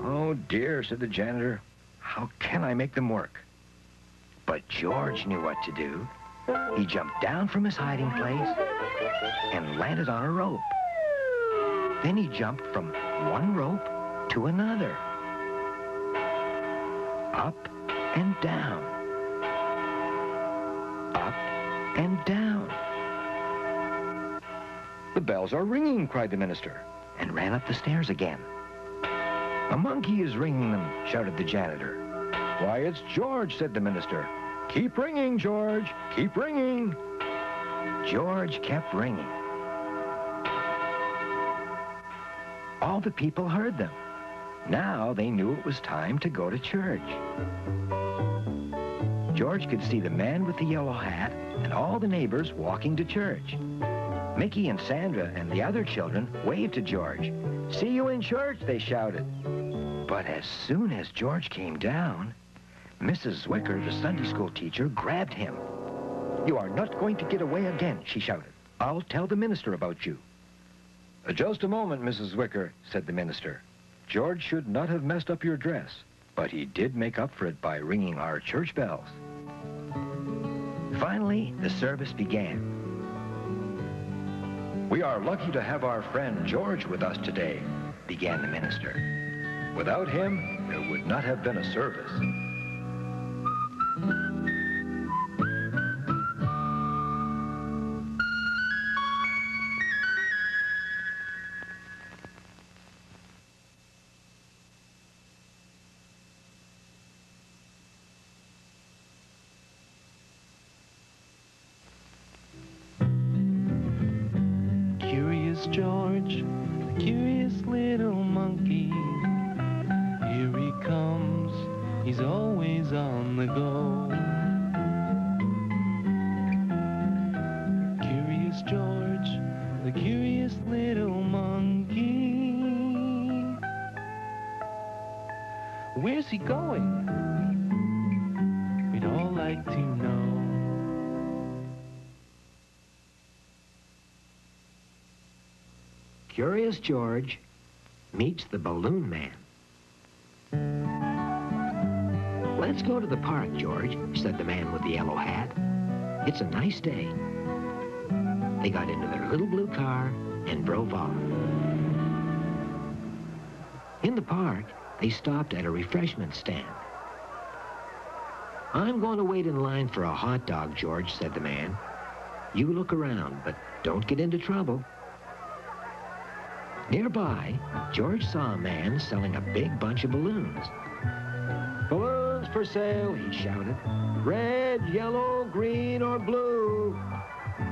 "Oh, dear," said the janitor. "How can I make them work?" But George knew what to do. He jumped down from his hiding place and landed on a rope. Then he jumped from one rope to another. Up and down. Up and down. "The bells are ringing," cried the minister, and ran up the stairs again. "A monkey is ringing them," shouted the janitor. "Why, it's George," said the minister. "Keep ringing, George. Keep ringing." George kept ringing. All the people heard them. Now they knew it was time to go to church. George could see the man with the yellow hat and all the neighbors walking to church. Mickey and Sandra and the other children waved to George. "See you in church," they shouted. But as soon as George came down, Mrs. Zwicker, the Sunday school teacher, grabbed him. "You are not going to get away again," she shouted. "I'll tell the minister about you." "Just a moment, Mrs. Zwicker," said the minister. "George should not have messed up your dress, but he did make up for it by ringing our church bells." Finally, the service began. "We are lucky to have our friend George with us today," began the minister. "Without him, there would not have been a service." George, the curious little monkey. Here he comes, he's always on the go. Curious George, the curious little monkey. Where's he going? We'd all like to know. Curious George meets the Balloon Man. "Let's go to the park, George," said the man with the yellow hat. "It's a nice day." They got into their little blue car and drove off. In the park, they stopped at a refreshment stand. "I'm going to wait in line for a hot dog, George," said the man. "You look around, but don't get into trouble." Nearby, George saw a man selling a big bunch of balloons. "Balloons for sale," he shouted. "Red, yellow, green, or blue."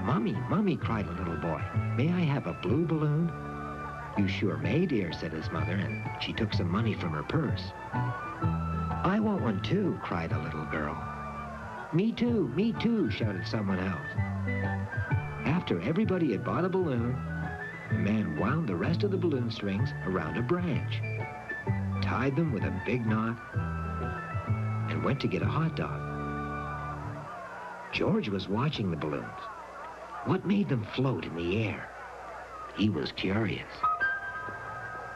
"Mommy, Mommy," cried a little boy, "may I have a blue balloon?" "You sure may, dear," said his mother, and she took some money from her purse. "I want one too," cried a little girl. Me too," shouted someone else. After everybody had bought a balloon, the man wound the rest of the balloon strings around a branch, tied them with a big knot, and went to get a hot dog. George was watching the balloons. What made them float in the air? He was curious.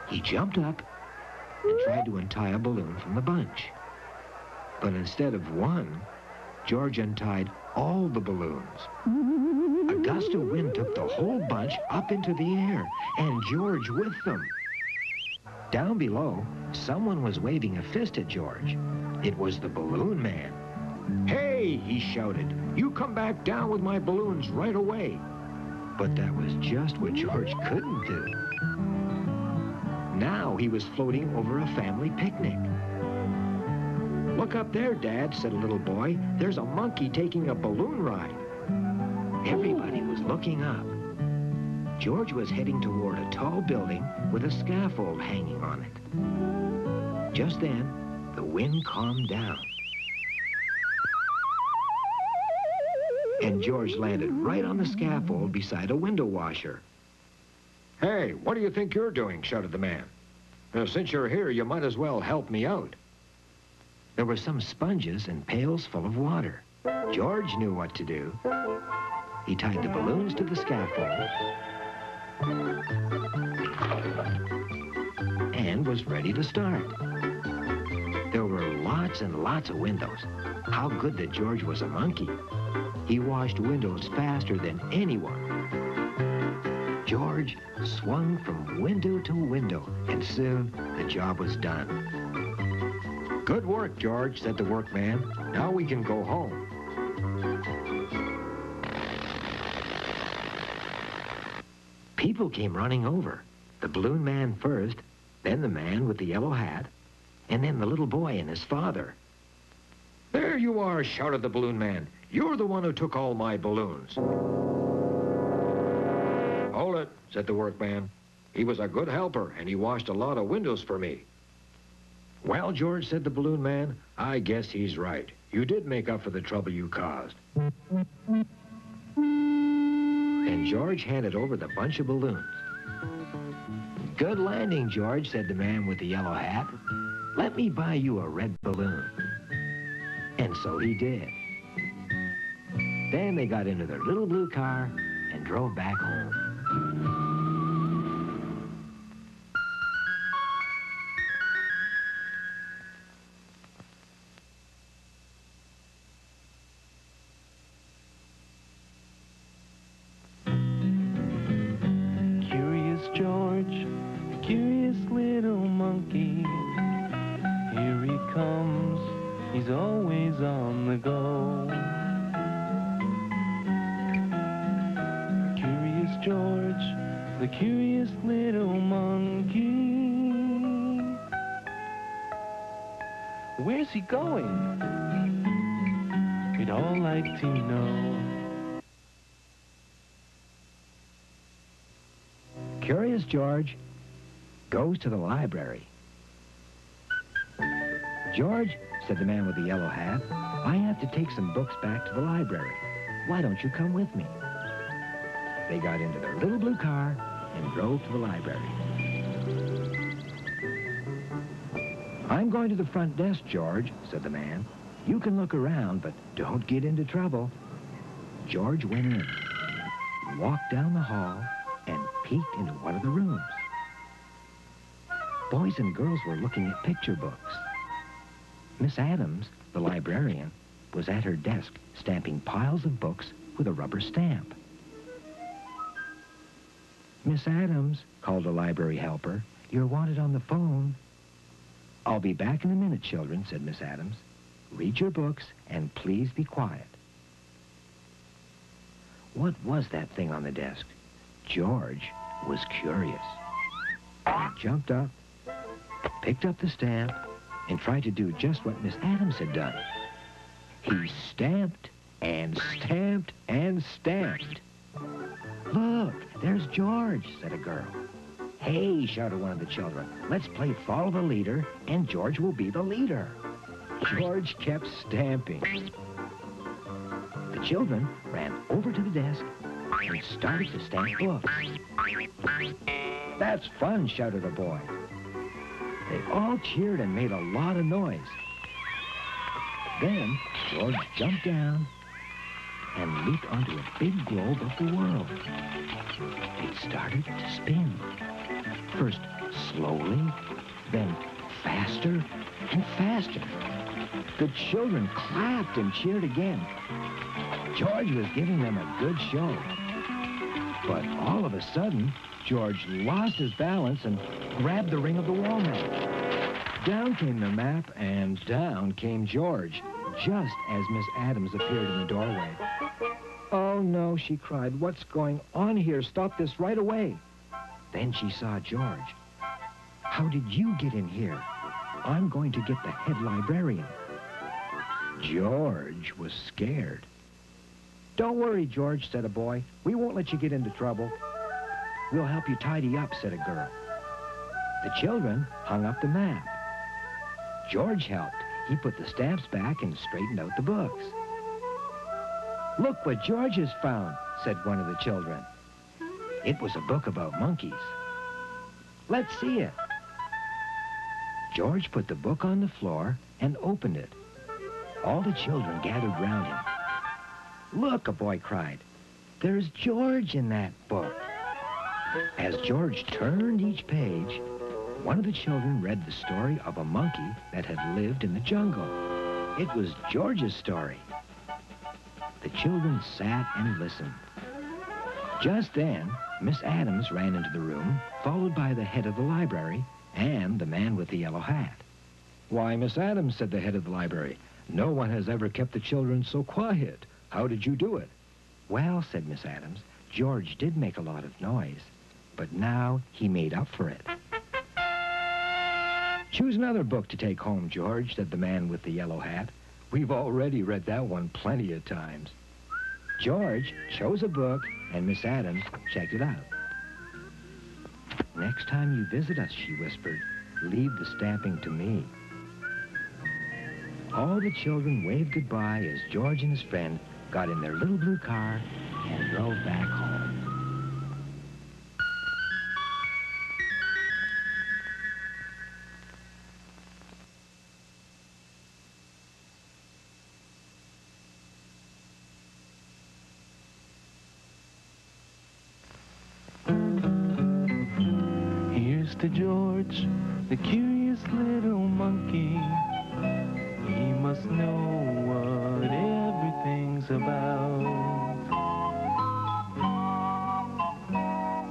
He jumped up and tried to untie a balloon from the bunch. But instead of one, George untied all the balloons. A gust of wind took the whole bunch up into the air, and George with them. Down below, someone was waving a fist at George. It was the Balloon Man. "Hey," he shouted, "you come back down with my balloons right away." But that was just what George couldn't do. Now he was floating over a family picnic. "Look up there, Dad," said a little boy. "There's a monkey taking a balloon ride." Everybody was looking up. George was heading toward a tall building with a scaffold hanging on it. Just then, the wind calmed down. And George landed right on the scaffold beside a window washer. "Hey, what do you think you're doing?" shouted the man. "Since you're here, you might as well help me out." There were some sponges and pails full of water. George knew what to do. He tied the balloons to the scaffold and was ready to start. There were lots and lots of windows. How good that George was a monkey. He washed windows faster than anyone. George swung from window to window, and soon the job was done. "Good work, George," said the workman. "Now we can go home." People came running over. The Balloon Man first, then the man with the yellow hat, and then the little boy and his father. "There you are," shouted the Balloon Man. "You're the one who took all my balloons." "Hold it," said the workman. "He was a good helper, and he washed a lot of windows for me." "Well, George," said the Balloon Man, "I guess he's right. You did make up for the trouble you caused." and George handed over the bunch of balloons. "Good landing, George," said the man with the yellow hat. "Let me buy you a red balloon." And so he did. Then they got into their little blue car and drove back home. Curious George, the curious little monkey. Here he comes, he's always on the go. Curious George, the curious little monkey. Where's he going? We'd all like to know. Curious George goes to the library. "George," said the man with the yellow hat, "I have to take some books back to the library. Why don't you come with me?" They got into their little blue car and drove to the library. "I'm going to the front desk, George," said the man. "You can look around, but don't get into trouble." George went in, walked down the hall, and peeked into one of the rooms. Boys and girls were looking at picture books. Miss Adams, the librarian, was at her desk stamping piles of books with a rubber stamp. "Miss Adams," called a library helper, "you're wanted on the phone." "I'll be back in a minute, children," said Miss Adams. "Read your books and please be quiet." What was that thing on the desk? George was curious. He jumped up, picked up the stamp, and tried to do just what Miss Adams had done. He stamped and stamped and stamped. "Look, there's George," said a girl. "Hey," shouted one of the children, "let's play Follow the Leader, and George will be the leader." George kept stamping. The children ran over to the desk and started to stamp books. "That's fun," shouted a boy. They all cheered and made a lot of noise. Then George jumped down and leaped onto a big globe of the world. It started to spin. First slowly, then faster and faster. The children clapped and cheered again. George was giving them a good show. But all of a sudden, George lost his balance and grabbed the ring of the wall map. Down came the map, and down came George, just as Miss Adams appeared in the doorway. "Oh, no," she cried. "What's going on here? Stop this right away." Then she saw George. "How did you get in here? I'm going to get the head librarian." George was scared. "Don't worry, George," said a boy. "We won't let you get into trouble." "We'll help you tidy up," said a girl. The children hung up the map. George helped. He put the stamps back and straightened out the books. "Look what George has found," said one of the children. It was a book about monkeys. "Let's see it." George put the book on the floor and opened it. All the children gathered round him. "Look," a boy cried. "There's George in that book." As George turned each page, one of the children read the story of a monkey that had lived in the jungle. It was George's story. The children sat and listened. Just then, Miss Adams ran into the room, followed by the head of the library and the man with the yellow hat. "Why, Miss Adams," said the head of the library, "no one has ever kept the children so quiet. How did you do it?" "Well," said Miss Adams, "George did make a lot of noise, but now he made up for it." "Choose another book to take home, George," said the man with the yellow hat. "We've already read that one plenty of times." George chose a book, and Miss Adams checked it out. "Next time you visit us," she whispered, "leave the stamping to me." All the children waved goodbye as George and his friend got in their little blue car and drove back home. next to George, the curious little monkey. He must know what everything's about.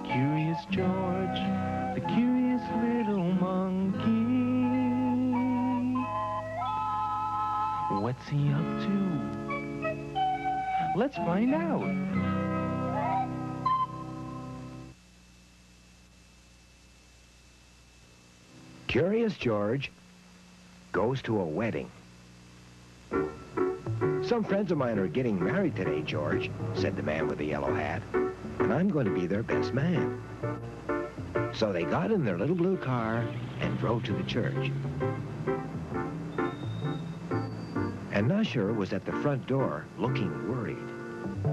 Curious George, the curious little monkey. What's he up to? Let's find out. Curious George goes to a wedding. Some friends of mine are getting married today, George, said the man with the yellow hat, and I'm going to be their best man. So they got in their little blue car and drove to the church. An usher was at the front door looking worried.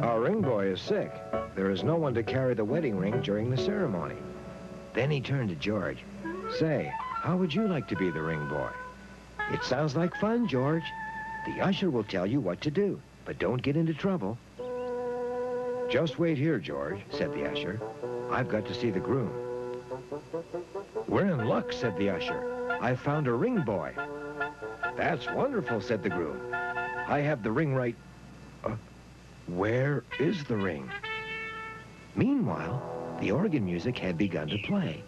Our ring boy is sick. There is no one to carry the wedding ring during the ceremony. Then he turned to George. Say, how would you like to be the ring boy? It sounds like fun, George. The usher will tell you what to do, but don't get into trouble. Just wait here, George, said the usher. I've got to see the groom. We're in luck, said the usher. I've found a ring boy. That's wonderful, said the groom. I have the ring right... where is the ring? Meanwhile, the organ music had begun to play.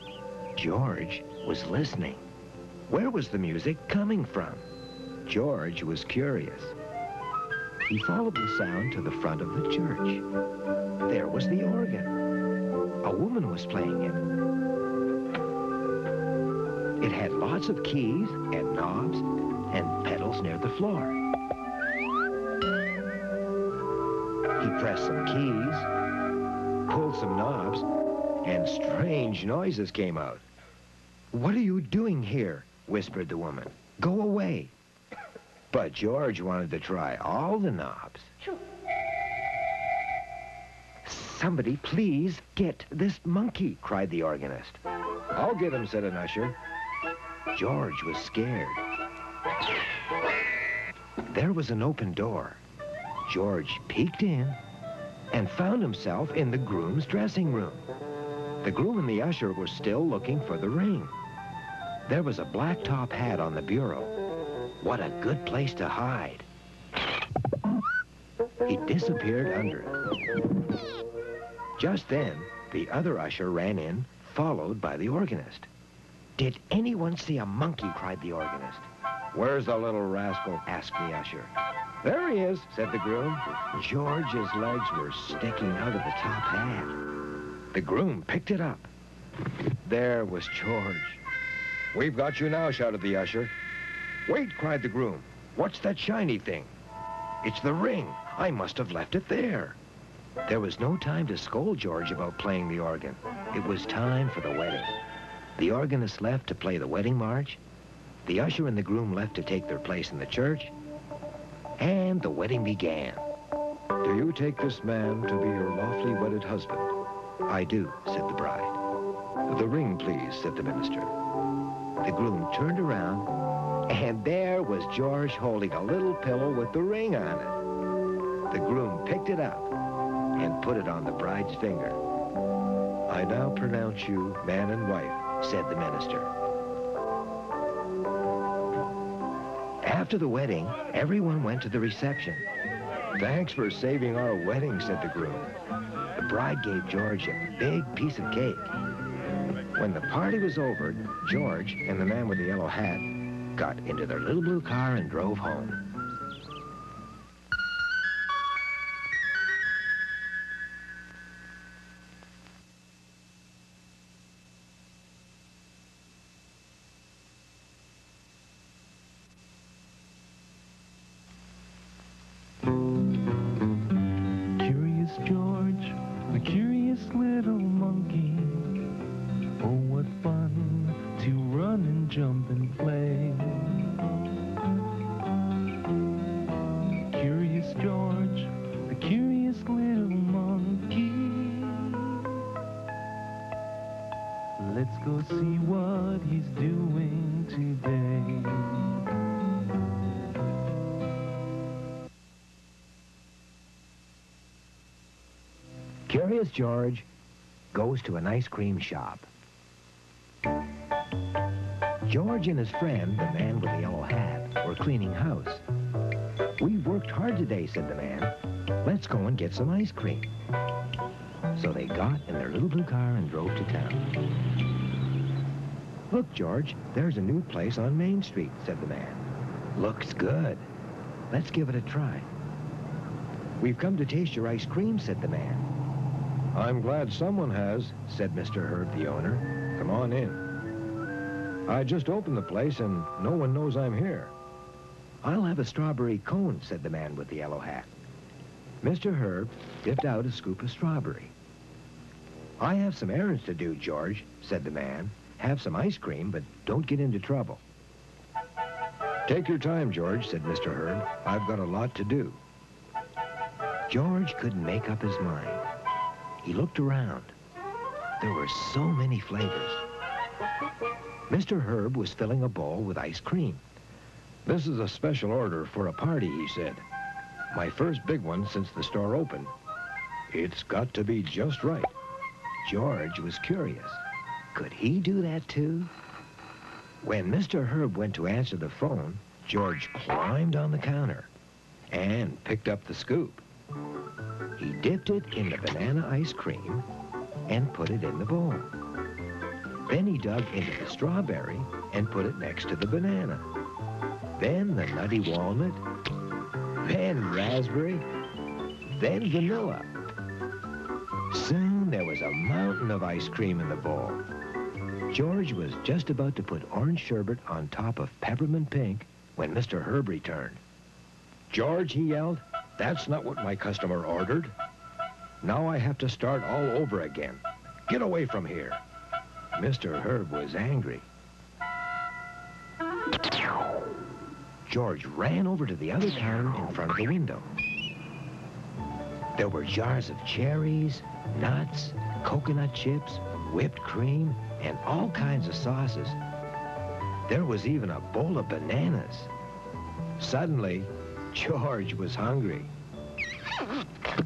George was listening. Where was the music coming from? George was curious. He followed the sound to the front of the church. There was the organ. A woman was playing it. It had lots of keys and knobs and pedals near the floor. He pressed some keys, pulled some knobs, and strange noises came out. What are you doing here? Whispered the woman. Go away. But George wanted to try all the knobs. Somebody please get this monkey, cried the organist. I'll get him, said an usher. George was scared. There was an open door. George peeked in and found himself in the groom's dressing room. The groom and the usher were still looking for the ring. There was a black top hat on the bureau. What a good place to hide. He disappeared under it. Just then, the other usher ran in, followed by the organist. Did anyone see a monkey? Cried the organist. Where's the little rascal? Asked the usher. There he is, said the groom. George's legs were sticking out of the top hat. The groom picked it up. There was George. We've got you now, shouted the usher. Wait, cried the groom. What's that shiny thing? It's the ring. I must have left it there. There was no time to scold George about playing the organ. It was time for the wedding. The organist left to play the wedding march. The usher and the groom left to take their place in the church. And the wedding began. Do you take this man to be your lawfully wedded husband? I do, said the bride. The ring, please, said the minister. The groom turned around, and there was George holding a little pillow with the ring on it. The groom picked it up and put it on the bride's finger. I now pronounce you man and wife, said the minister. After the wedding, everyone went to the reception. Thanks for saving our wedding, said the groom. The bride gave George a big piece of cake. When the party was over, George and the man with the yellow hat got into their little blue car and drove home. Curious George, the curious little monkey. Oh, what fun to run and jump and play. Curious George, the curious little monkey. Let's go see what he's doing today. Curious George goes to an ice cream shop. George and his friend, the man with the yellow hat, were cleaning house. "We've worked hard today," said the man. "Let's go and get some ice cream." So they got in their little blue car and drove to town. "Look, George, there's a new place on Main Street," said the man. "Looks good. Let's give it a try." "We've come to taste your ice cream," said the man. "I'm glad someone has," said Mr. Herb, the owner. "Come on in. I just opened the place and no one knows I'm here." "I'll have a strawberry cone," said the man with the yellow hat. Mr. Herb dipped out a scoop of strawberry. "I have some errands to do, George," said the man. "Have some ice cream, but don't get into trouble." "Take your time, George," said Mr. Herb. "I've got a lot to do." George couldn't make up his mind. He looked around. There were so many flavors. Mr. Herb was filling a bowl with ice cream. "This is a special order for a party," he said. "My first big one since the store opened. It's got to be just right." George was curious. Could he do that too? When Mr. Herb went to answer the phone, George climbed on the counter and picked up the scoop. He dipped it in the banana ice cream and put it in the bowl. Then he dug into the strawberry and put it next to the banana. Then the nutty walnut, then raspberry, then vanilla. Soon there was a mountain of ice cream in the bowl. George was just about to put orange sherbet on top of peppermint pink when Mr. Herb returned. "George," he yelled, "that's not what my customer ordered. Now I have to start all over again. Get away from here." Mr. Herb was angry. George ran over to the other counter in front of the window. There were jars of cherries, nuts, coconut chips, whipped cream, and all kinds of sauces. There was even a bowl of bananas. Suddenly, George was hungry.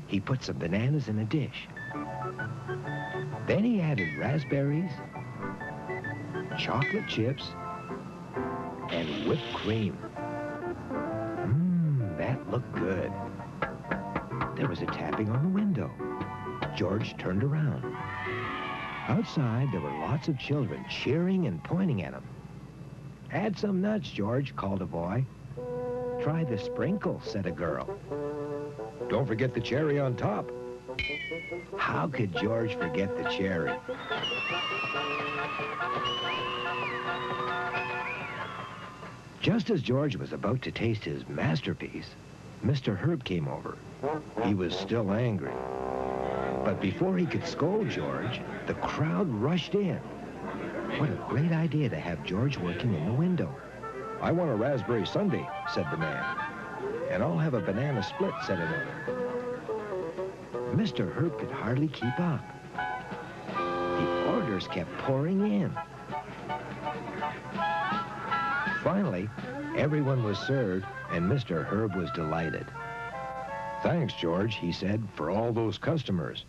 He put some bananas in a dish. Then he added raspberries, chocolate chips, and whipped cream. That looked good. There was a tapping on the window. George turned around. Outside, there were lots of children cheering and pointing at him. "Add some nuts, George," called a boy. "Try the sprinkle," said a girl. "Don't forget the cherry on top." How could George forget the cherry? Just as George was about to taste his masterpiece, Mr. Herb came over. He was still angry. But before he could scold George, the crowd rushed in. What a great idea to have George working in the window. "I want a raspberry sundae," said the man. "And I'll have a banana split," said another. Mr. Herb could hardly keep up. The orders kept pouring in. Finally, everyone was served, and Mr. Herb was delighted. "Thanks, George," he said, "for all those customers.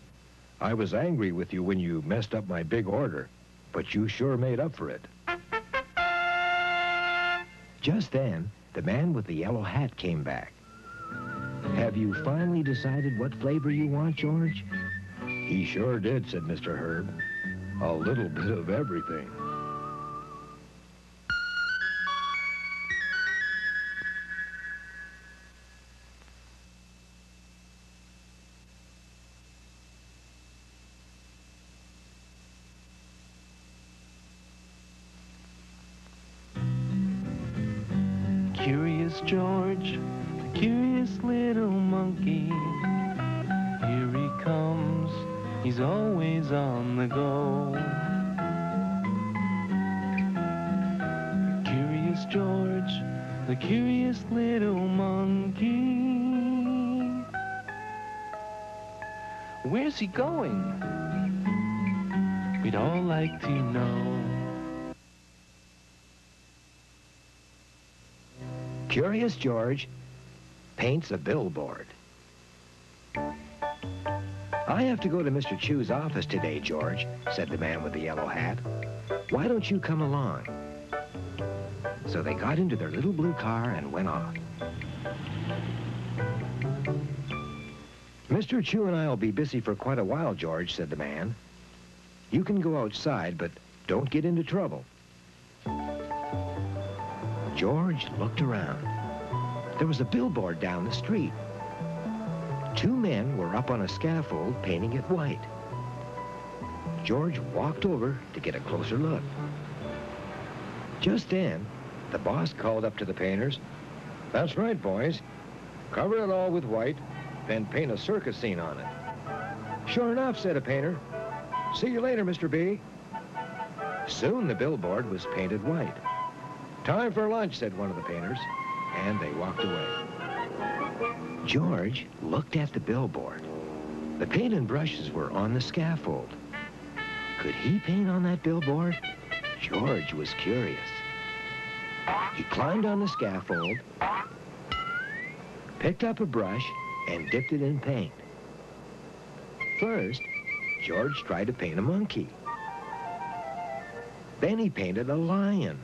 I was angry with you when you messed up my big order, but you sure made up for it." Just then, the man with the yellow hat came back. "Have you finally decided what flavor you want, George?" "He sure did," said Mr. Herb. "A little bit of everything." Curious George, the curious little monkey. Here he comes, he's always on the go. Curious George, the curious little monkey. Where's he going? We'd all like to know. Curious George paints a billboard. "I have to go to Mr. Chew's office today, George," said the man with the yellow hat. "Why don't you come along?" So they got into their little blue car and went off. Mr. Chew and I will be busy for quite a while, George, said the man. You can go outside, but don't get into trouble. George looked around. There was a billboard down the street. Two men were up on a scaffold painting it white. George walked over to get a closer look. Just then, the boss called up to the painters. That's right, boys. Cover it all with white, then paint a circus scene on it. Sure enough, said a painter. See you later, Mr. B. Soon the billboard was painted white. Time for lunch, said one of the painters, and they walked away. George looked at the billboard. The paint and brushes were on the scaffold. Could he paint on that billboard? George was curious. He climbed on the scaffold, picked up a brush, and dipped it in paint. First, George tried to paint a monkey. Then he painted a lion.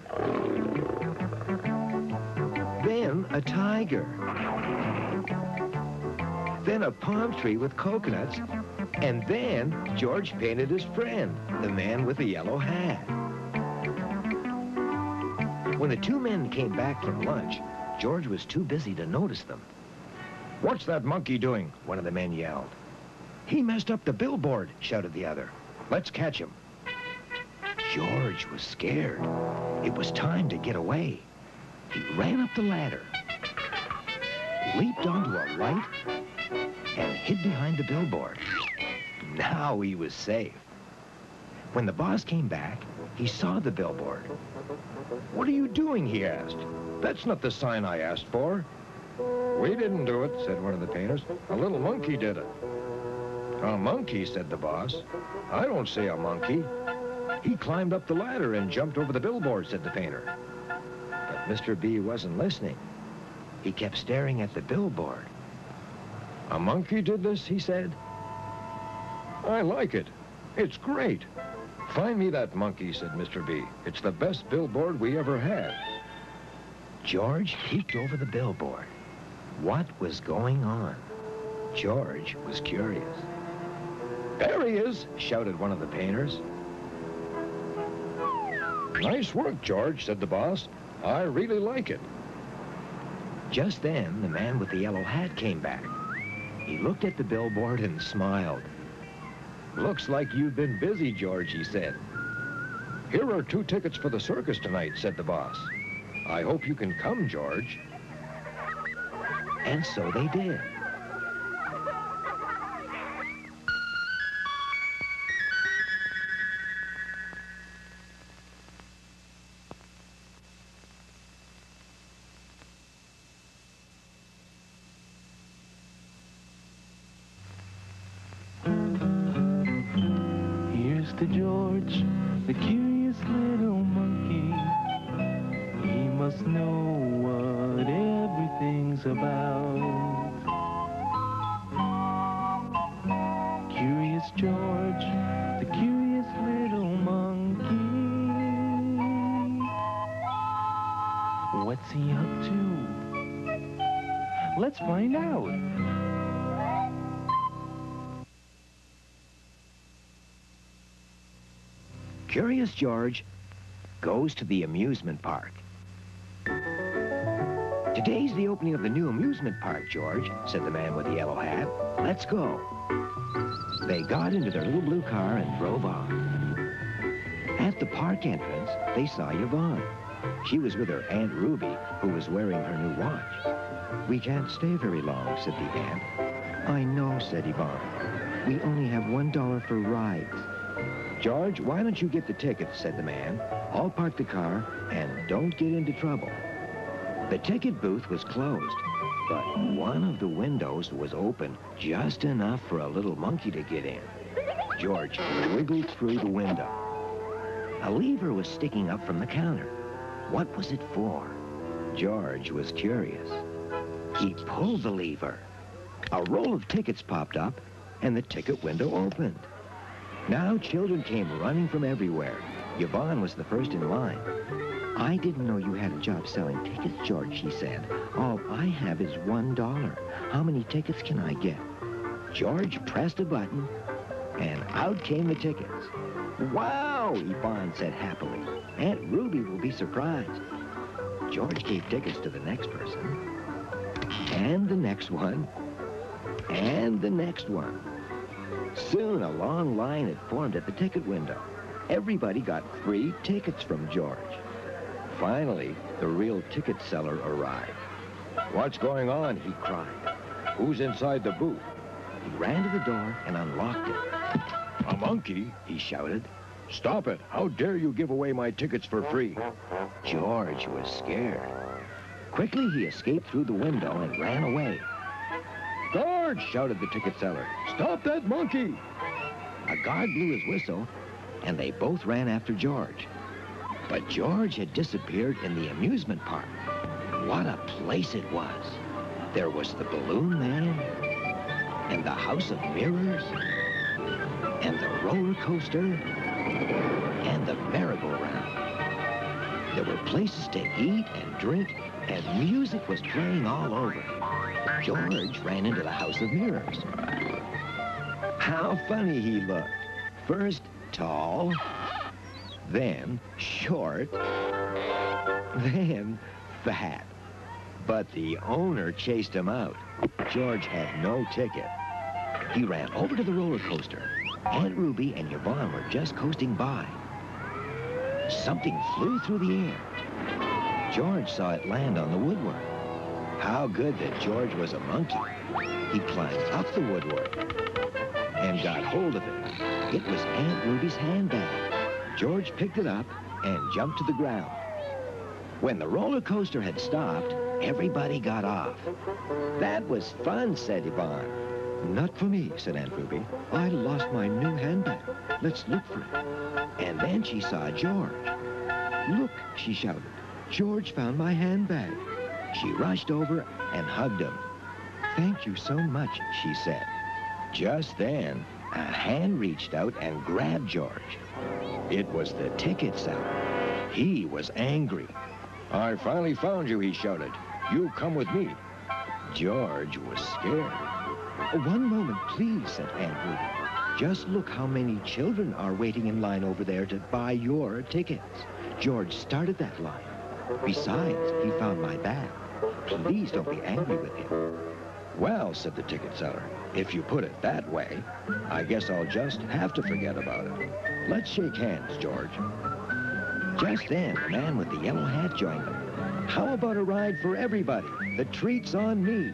Then a tiger. Then a palm tree with coconuts. And then George painted his friend, the man with the yellow hat. When the two men came back from lunch, George was too busy to notice them. What's that monkey doing? One of the men yelled. He messed up the billboard, shouted the other. Let's catch him. George was scared. It was time to get away. He ran up the ladder, leaped onto a light, and hid behind the billboard. Now he was safe. When the boss came back, he saw the billboard. What are you doing, he asked. That's not the sign I asked for. We didn't do it, said one of the painters. A little monkey did it. A monkey, said the boss. I don't see a monkey. He climbed up the ladder and jumped over the billboard, said the painter. But Mr. B wasn't listening. He kept staring at the billboard. A monkey did this, he said. I like it. It's great. Find me that monkey, said Mr. B. It's the best billboard we ever had. George peeked over the billboard. What was going on? George was curious. There he is, shouted one of the painters. Nice work, George, said the boss. I really like it. Just then, the man with the yellow hat came back. He looked at the billboard and smiled. Looks like you've been busy, George, he said. Here are 2 tickets for the circus tonight, said the boss. I hope you can come, George. And so they did. To George, the curious little monkey. He must know what everything's about. Curious George, the curious little monkey. What's he up to? Let's find out. Curious George goes to the amusement park. Today's the opening of the new amusement park, George, said the man with the yellow hat. Let's go. They got into their little blue car and drove off. At the park entrance, they saw Yvonne. She was with her Aunt Ruby, who was wearing her new watch. We can't stay very long, said the aunt. I know, said Yvonne. We only have $1 for rides. George, why don't you get the tickets, said the man. I'll park the car and don't get into trouble. The ticket booth was closed, but one of the windows was open just enough for a little monkey to get in. George wiggled through the window. A lever was sticking up from the counter. What was it for? George was curious. He pulled the lever. A roll of tickets popped up, and the ticket window opened. Now children came running from everywhere. Yvonne was the first in line. "I didn't know you had a job selling tickets, George," she said. "All I have is $1. How many tickets can I get?" George pressed a button, and out came the tickets. "Wow," Yvonne said happily. "Aunt Ruby will be surprised." George gave tickets to the next person, and the next one, and the next one. Soon a long line had formed at the ticket window. Everybody got free tickets from George. Finally, the real ticket seller arrived. "What's going on?" he cried. "Who's inside the booth?" He ran to the door and unlocked it. "A monkey?" he shouted. "Stop it! How dare you give away my tickets for free?" George was scared. Quickly, he escaped through the window and ran away. "Guard!" shouted the ticket seller. "Stop that monkey!" A guard blew his whistle, and they both ran after George. But George had disappeared in the amusement park. What a place it was! There was the Balloon Man, and the House of Mirrors, and the roller coaster, and the merry-go-round. There were places to eat and drink, and music was playing all over. George ran into the House of Mirrors. How funny he looked. First tall, then short, then fat. But the owner chased him out. George had no ticket. He ran over to the roller coaster. Aunt Ruby and Yvonne were just coasting by. Something flew through the air. George saw it land on the woodwork. How good that George was a monkey. He climbed up the woodwork and got hold of it. It was Aunt Ruby's handbag. George picked it up and jumped to the ground. When the roller coaster had stopped, everybody got off. "That was fun," said Yvonne. "Not for me," said Aunt Ruby. "I lost my new handbag. Let's look for it." And then she saw George. "Look," she shouted. "George found my handbag." She rushed over and hugged him. "Thank you so much," she said. Just then, a hand reached out and grabbed George. It was the ticket seller. He was angry. "I finally found you," he shouted. "You come with me." George was scared. "One moment, please," said Aunt Ruby. "Just look how many children are waiting in line over there to buy your tickets. George started that line. Besides, he found my bag. Please don't be angry with him." "Well," said the ticket seller, "if you put it that way, I guess I'll just have to forget about it. Let's shake hands, George." Just then, the man with the yellow hat joined them. "How about a ride for everybody? The treat's on me."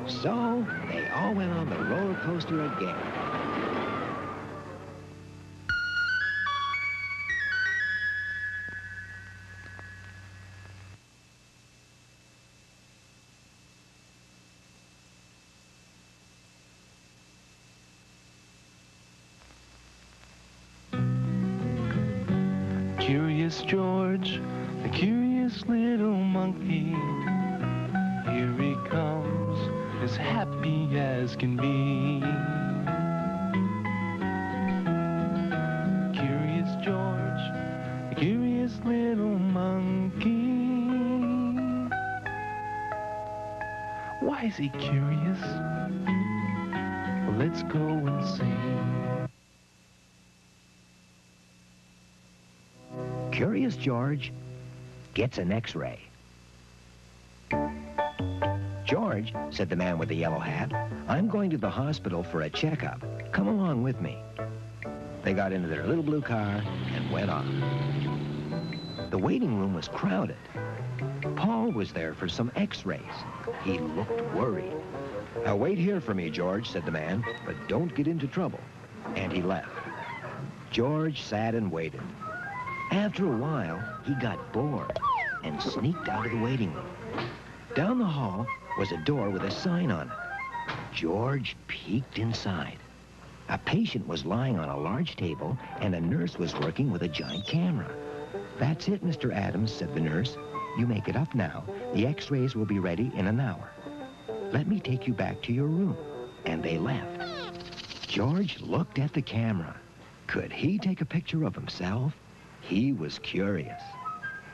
So, they all went on the roller coaster again. Curious George, the curious little monkey. Here he comes, as happy as can be. Curious George, the curious little monkey. Why is he curious? Well, let's go and see. Curious George gets an X-ray. "George," said the man with the yellow hat, "I'm going to the hospital for a checkup. Come along with me." They got into their little blue car and went off. The waiting room was crowded. Paul was there for some X-rays. He looked worried. "Wait here for me, George," said the man, "but don't get into trouble." And he left. George sat and waited. After a while, he got bored and sneaked out of the waiting room. Down the hall was a door with a sign on it. George peeked inside. A patient was lying on a large table, and a nurse was working with a giant camera. "That's it, Mr. Adams," said the nurse. "You make it up now. The X-rays will be ready in an hour. Let me take you back to your room." And they left. George looked at the camera. Could he take a picture of himself? He was curious.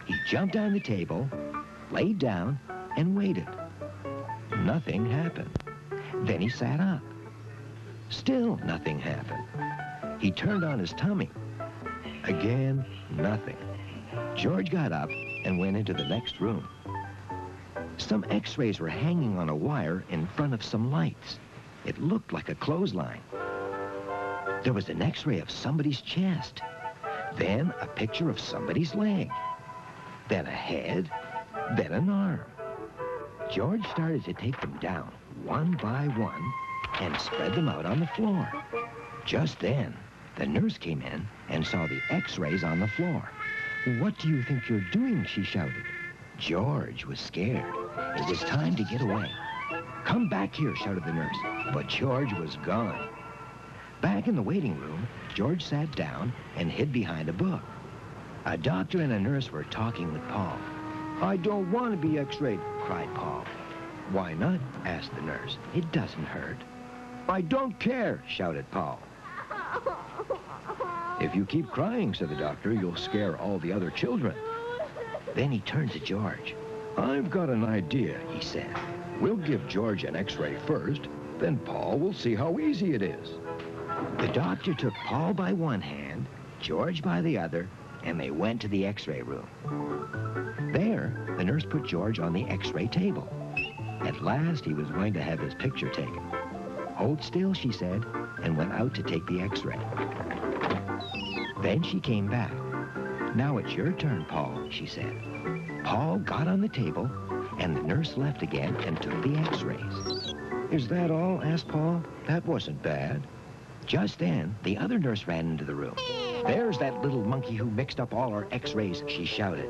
He jumped on the table, laid down, and waited. Nothing happened. Then he sat up. Still nothing happened. He turned on his tummy. Again, nothing. George got up and went into the next room. Some x-rays were hanging on a wire in front of some lights. It looked like a clothesline. There was an x-ray of somebody's chest. Then a picture of somebody's leg. Then a head. Then an arm. George started to take them down one by one and spread them out on the floor. Just then, the nurse came in and saw the x-rays on the floor. "What do you think you're doing?" she shouted. George was scared. It was time to get away. "Come back here," shouted the nurse. But George was gone. Back in the waiting room, George sat down and hid behind a book. A doctor and a nurse were talking with Paul. "I don't want to be x-rayed," cried Paul. "Why not?" asked the nurse. "It doesn't hurt." "I don't care," shouted Paul. "If you keep crying," said the doctor, "you'll scare all the other children." Then he turned to George. "I've got an idea," he said. "We'll give George an x-ray first, then Paul will see how easy it is." The doctor took Paul by one hand, George by the other, and they went to the x-ray room. There, the nurse put George on the x-ray table. At last, he was going to have his picture taken. "Hold still," she said, and went out to take the x-ray. Then she came back. "Now it's your turn, Paul," she said. Paul got on the table, and the nurse left again and took the x-rays. "Is that all?" asked Paul. "That wasn't bad." Just then, the other nurse ran into the room. "There's that little monkey who mixed up all our x-rays," she shouted.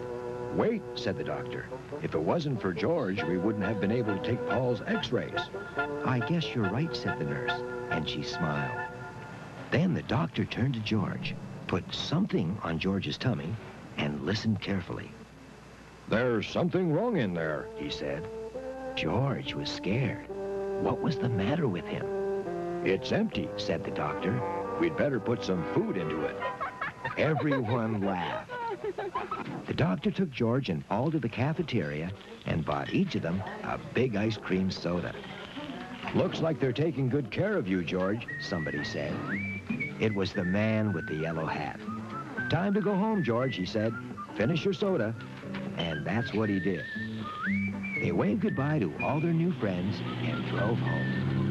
"Wait," said the doctor. "If it wasn't for George, we wouldn't have been able to take Paul's x-rays." "I guess you're right," said the nurse, and she smiled. Then the doctor turned to George, put something on George's tummy, and listened carefully. "There's something wrong in there," he said. George was scared. What was the matter with him? "It's empty," said the doctor. "We'd better put some food into it." Everyone laughed. The doctor took George and Paul to the cafeteria and bought each of them a big ice cream soda. "Looks like they're taking good care of you, George," somebody said. It was the man with the yellow hat. "Time to go home, George," he said. "Finish your soda." And that's what he did. They waved goodbye to all their new friends and drove home.